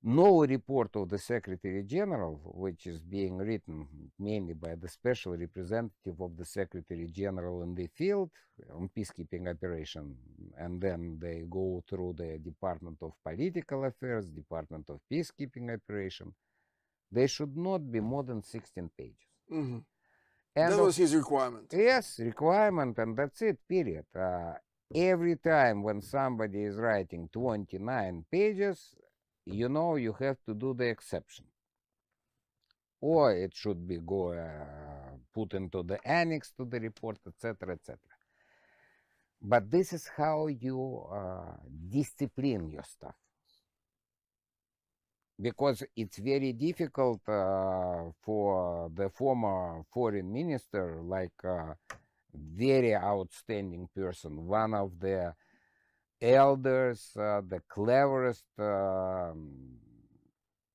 no report of the Secretary General, which is being written mainly by the special representative of the Secretary General in the field on peacekeeping operation, and then they go through the Department of Political Affairs, Department of Peacekeeping Operation, they should not be more than 16 pages. Mm-hmm. And that was his requirement. Yes, requirement, and that's it, period. Every time when somebody is writing 29 pages, you know, you have to do the exception. Or it should be put into the annex to the report, etc., etc. But this is how you discipline your staff. Because it's very difficult for the former foreign minister, like very outstanding person, one of the elders, the cleverest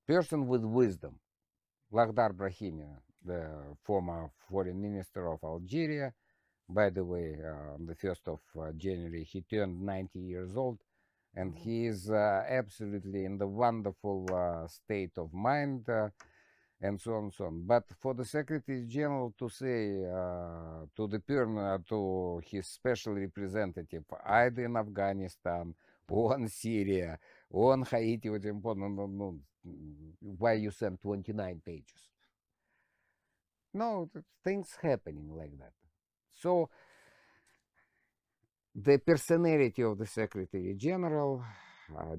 person with wisdom, Lakhdar Brahimi. the former foreign minister of Algeria. By the way, on the 1st of January, he turned 90 years old, and he is absolutely in the wonderful state of mind, and so on and so on. But for the Secretary General to say to his special representative, either in Afghanistan or in Syria or in Haiti, what's important, why you send 29 pages? No, things happening like that. So the personality of the Secretary General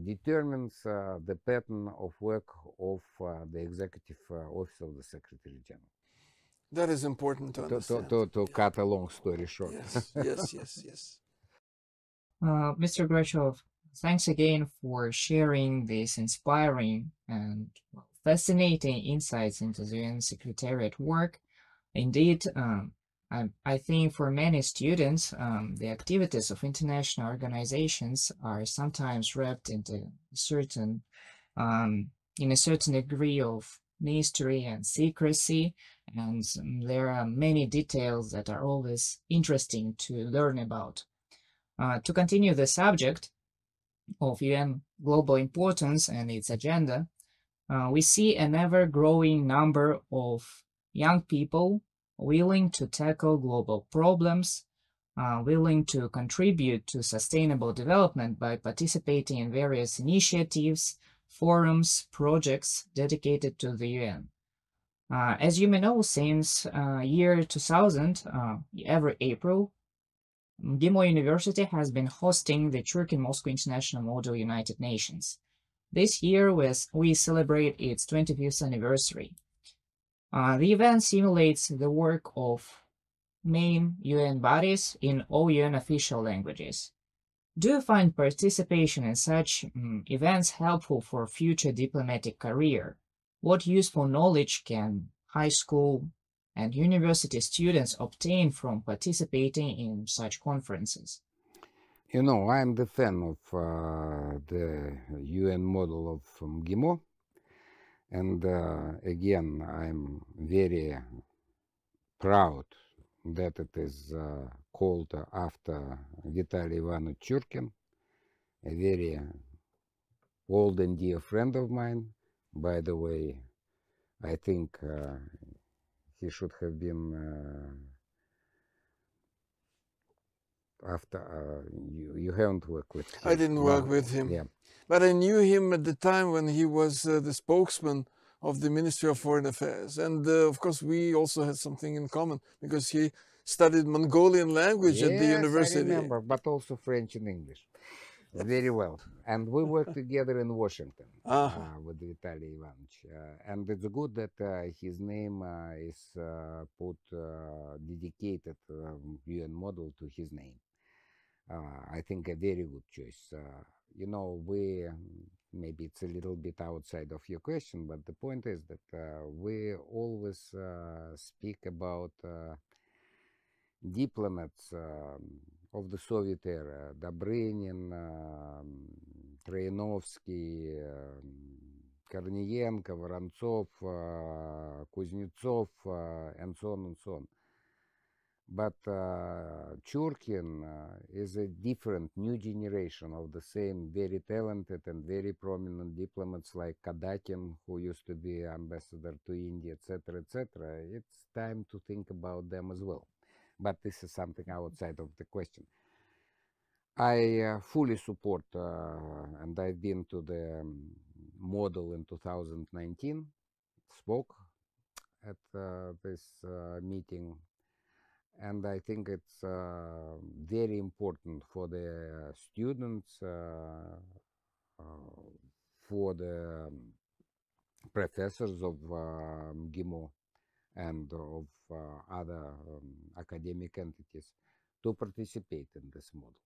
determines the pattern of work of the Executive Office of the Secretary General. That is important to understand. To cut a long story short. Yes. Mr. Grachev, thanks again for sharing these inspiring and fascinating insights into the UN Secretariat work. Indeed, I think for many students, the activities of international organizations are sometimes wrapped into in a certain degree of mystery and secrecy, and there are many details that are always interesting to learn about. To continue the subject of UN global importance and its agenda, we see an ever-growing number of young people willing to tackle global problems, willing to contribute to sustainable development by participating in various initiatives, forums, projects dedicated to the UN. As you may know, since year 2000, every April, MGIMO University has been hosting the Churkin Moscow International Model United Nations. This year we celebrate its 25th anniversary. The event simulates the work of main UN bodies in all UN official languages. Do you find participation in such events helpful for future diplomatic career? What useful knowledge can high school and university students obtain from participating in such conferences? You know, I'm the fan of the UN model of MGIMO, and again, I'm very proud that it is called after Vitaly Ivanovich Churkin, a very old and dear friend of mine. By the way, I think he should have been after you haven't worked with him. I didn't work with him. Yeah. But I knew him at the time when he was the spokesman of the Ministry of Foreign Affairs. And of course, we also had something in common because he studied Mongolian language at the university. I remember, but also French and English. Very well. And we worked together in Washington with Vitaly Ivanovich. And it's good that his name is dedicated UN model to his name. I think a very good choice. You know, maybe it's a little bit outside of your question, but the point is that we always speak about diplomats of the Soviet era: Dobrynin, Troyanovsky, Korniyenko, Vorontsov, Kuznetsov, and so on and so on. But Churkin is a different new generation of the same very talented and very prominent diplomats like Kadakin, who used to be ambassador to India, etc., etc. It's time to think about them as well. But this is something outside of the question. I fully support, and I've been to the model in 2019, spoke at this meeting. And I think it's very important for the students, for the professors of MGIMO and of other academic entities to participate in this model.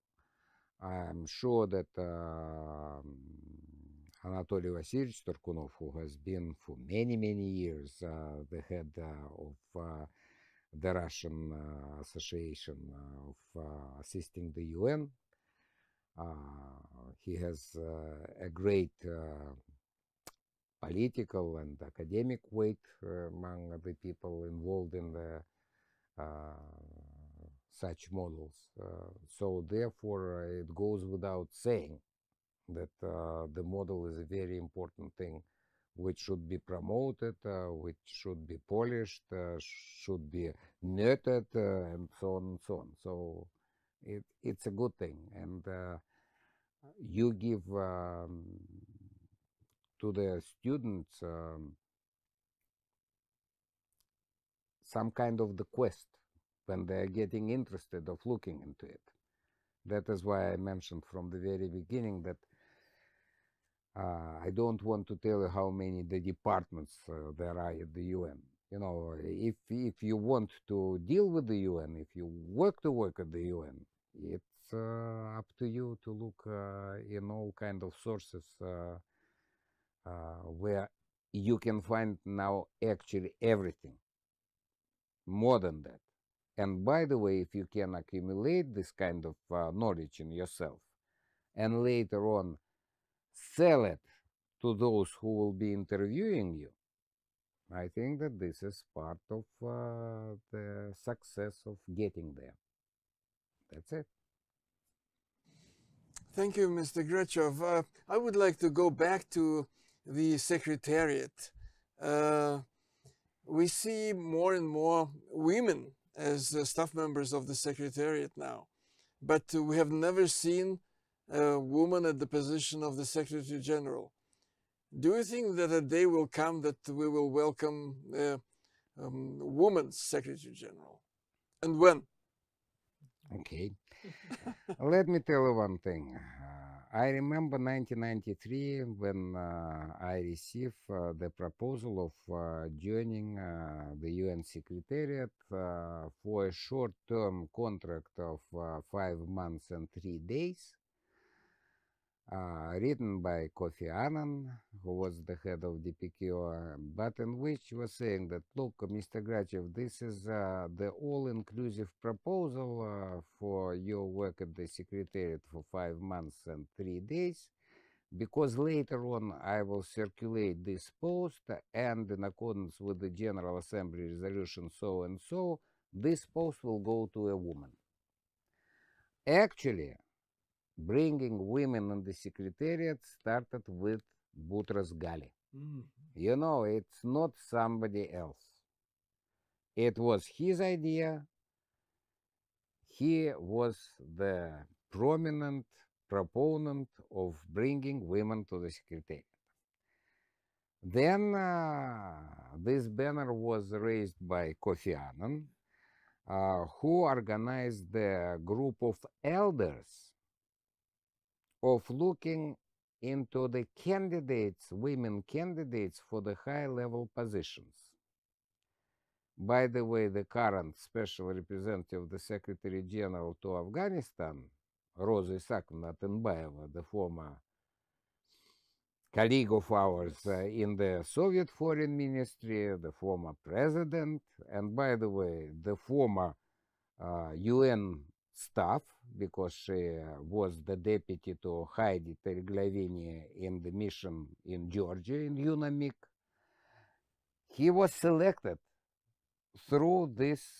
I'm sure that Anatoly Vasilyevich Turkunov, who has been for many, many years the head of the Russian Association of Assisting the UN. He has a great political and academic weight among the people involved in the such models. So therefore, it goes without saying that the model is a very important thing which should be promoted, which should be polished, should be nurtured, and so on and so on. So it's a good thing. And you give to the students some kind of the quest when they're getting interested of looking into it. That is why I mentioned from the very beginning that I don't want to tell you how many the departments there are at the UN. You know, if you want to deal with the UN, if you work at the UN, it's up to you to look in all kind of sources where you can find now actually everything, more than that. And by the way, if you can accumulate this kind of knowledge in yourself and later on sell it to those who will be interviewing you, I think that this is part of the success of getting there. That's it. Thank you, Mr. Grachev. I would like to go back to the Secretariat. We see more and more women as staff members of the Secretariat now, but we have never seen a woman at the position of the Secretary General. Do you think that a day will come that we will welcome a woman's Secretary General? And when? Okay. Let me tell you one thing. I remember 1993 when I received the proposal of joining the UN Secretariat for a short-term contract of 5 months and 3 days, written by Kofi Annan, who was the head of DPKO, but in which he was saying that, look, Mr. Grachev, this is the all-inclusive proposal for your work at the Secretariat for 5 months and 3 days, because later on I will circulate this post, and in accordance with the General Assembly resolution so and so, this post will go to a woman. Actually, bringing women in the Secretariat started with Boutros Ghali. You know, it's not somebody else. It was his idea. He was the prominent proponent of bringing women to the Secretariat. Then this banner was raised by Kofi Annan, who organized the group of elders of looking into the candidates, women candidates for the high-level positions. By the way, the current special representative of the Secretary General to Afghanistan, Rosa Isakovna Atenbayeva, the former colleague of ours in the Soviet Foreign Ministry, the former president, and by the way, the former UN staff, because she was the deputy to Heidi Terglavini in the mission in Georgia, in UNAMIC. He was selected through this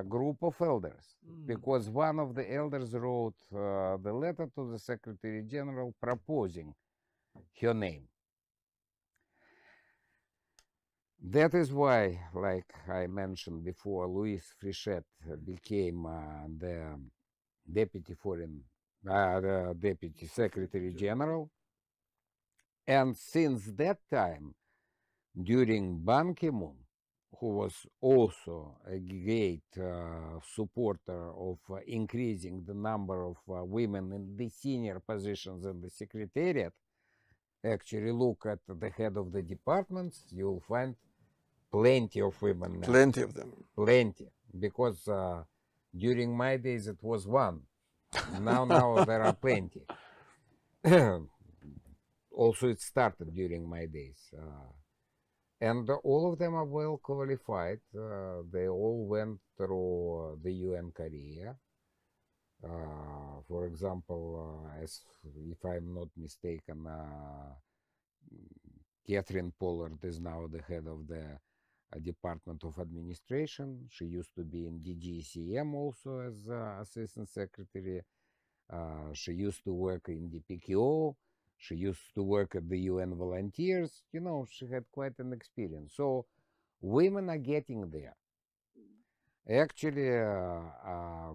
group of elders, because one of the elders wrote the letter to the Secretary General proposing her name. That is why, like I mentioned before, Louis Frichet became the Deputy Deputy Secretary General. And since that time, during Ban Ki-moon, who was also a great supporter of increasing the number of women in the senior positions in the Secretariat, actually look at the head of the departments, you'll find plenty of women now. Plenty of them. Plenty. Because during my days it was one. Now there are plenty. Also it started during my days. And all of them are well qualified. They all went through the UN career. For example, as if I'm not mistaken, Catherine Pollard is now the head of the Department of Administration. She used to be in DGCM also as Assistant Secretary. She used to work in the PKO. She used to work at the UN Volunteers. You know, she had quite an experience. So women are getting there. Actually,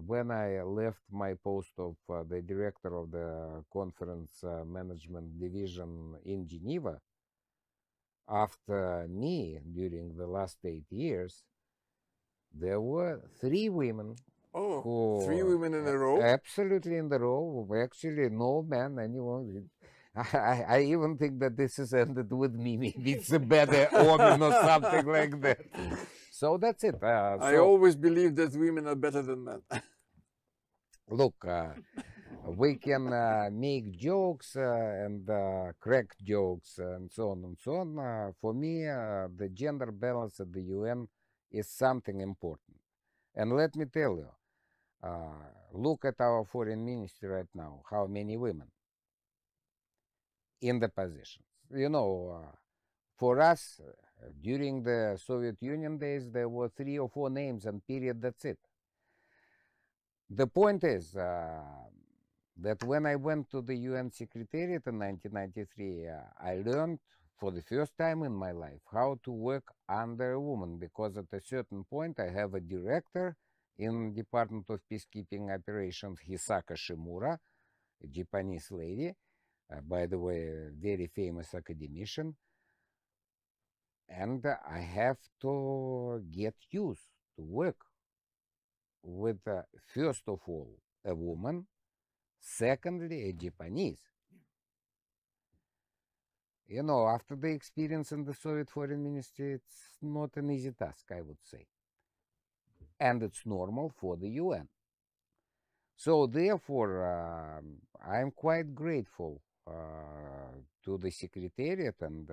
when I left my post of the director of the Conference Management Division in Geneva, after me, during the last 8 years, there were 3 women. Oh, who, 3 women in a row? Absolutely in the row. Actually, no man, anyone. I even think that this is ended with me. Maybe it's a better omen or something like that. So that's it. I always believe that women are better than men. Look, we can make jokes and crack jokes and so on and so on. For me, the gender balance at the UN is something important. And let me tell you, look at our foreign ministry right now, how many women in the positions. You know, for us, during the Soviet Union days, there were 3 or 4 names and period, that's it. The point is that when I went to the UN Secretariat in 1993, I learned for the first time in my life how to work under a woman, because at a certain point I have a director in Department of Peacekeeping Operations, Hisaka Shimura, a Japanese lady, by the way, a very famous academician, and I have to get used to work with, first of all, a woman, secondly, a Japanese. You know, after the experience in the Soviet Foreign Ministry, it's not an easy task, I would say. And it's normal for the UN. So therefore, I'm quite grateful to the Secretariat and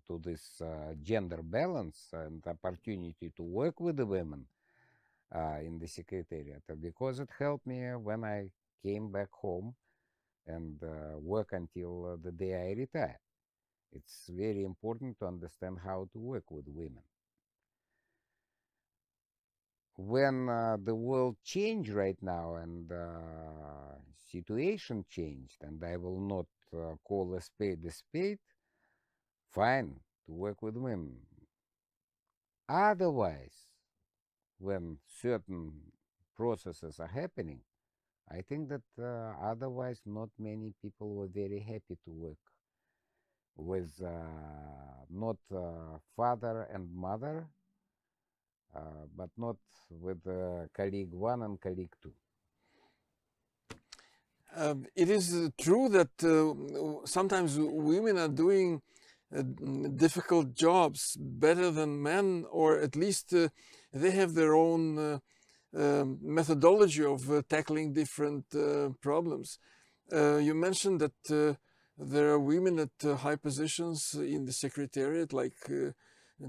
to this gender balance and opportunity to work with the women in the Secretariat, because it helped me when I came back home and work until the day I retire. It's very important to understand how to work with women. When the world changed right now and situation changed, and I will not call a spade, fine to work with women. Otherwise, when certain processes are happening, I think that otherwise not many people were very happy to work with not father and mother, but not with colleague 1 and colleague 2. It is true that sometimes women are doing difficult jobs better than men, or at least they have their own methodology of tackling different problems. You mentioned that there are women at high positions in the Secretariat, like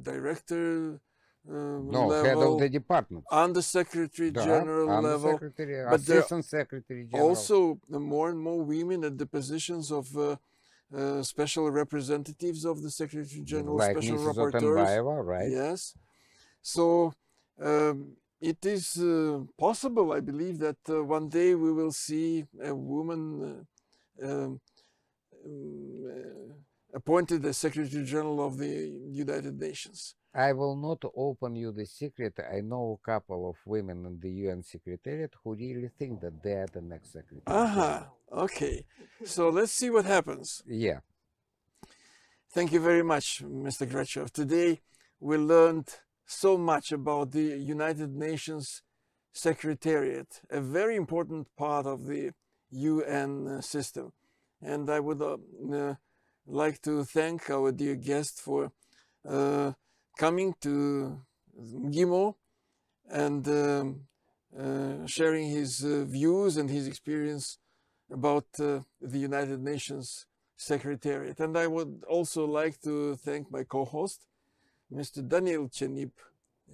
director No, level, head of the department. Under Secretary General level. But Assistant Secretary General. Also, more and more women at the positions of special representatives of the Secretary General, like special Mrs. rapporteurs. Otenbaeva, right? Yes. So it is possible, I believe, that one day we will see a woman appointed as Secretary General of the United Nations. I will not open you the secret. I know a couple of women in the UN Secretariat who really think that they are the next Secretary. Okay. So let's see what happens. Yeah. Thank you very much, Mr. Grachev. Today we learned so much about the United Nations Secretariat, a very important part of the UN system. And I would like to thank our dear guest for coming to MGIMO and sharing his views and his experience about the United Nations Secretariat. And I would also like to thank my co-host, Mr. Daniil Chenib,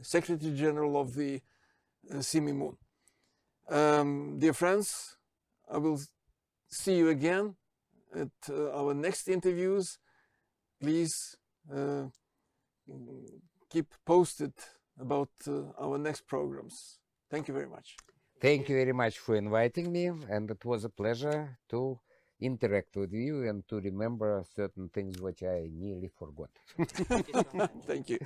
Secretary General of the C-MIMUN. Dear friends, I will see you again at our next interviews. Please keep posted about our next programs. Thank you very much. Thank you very much for inviting me, and it was a pleasure to interact with you and to remember certain things which I nearly forgot. Thank you.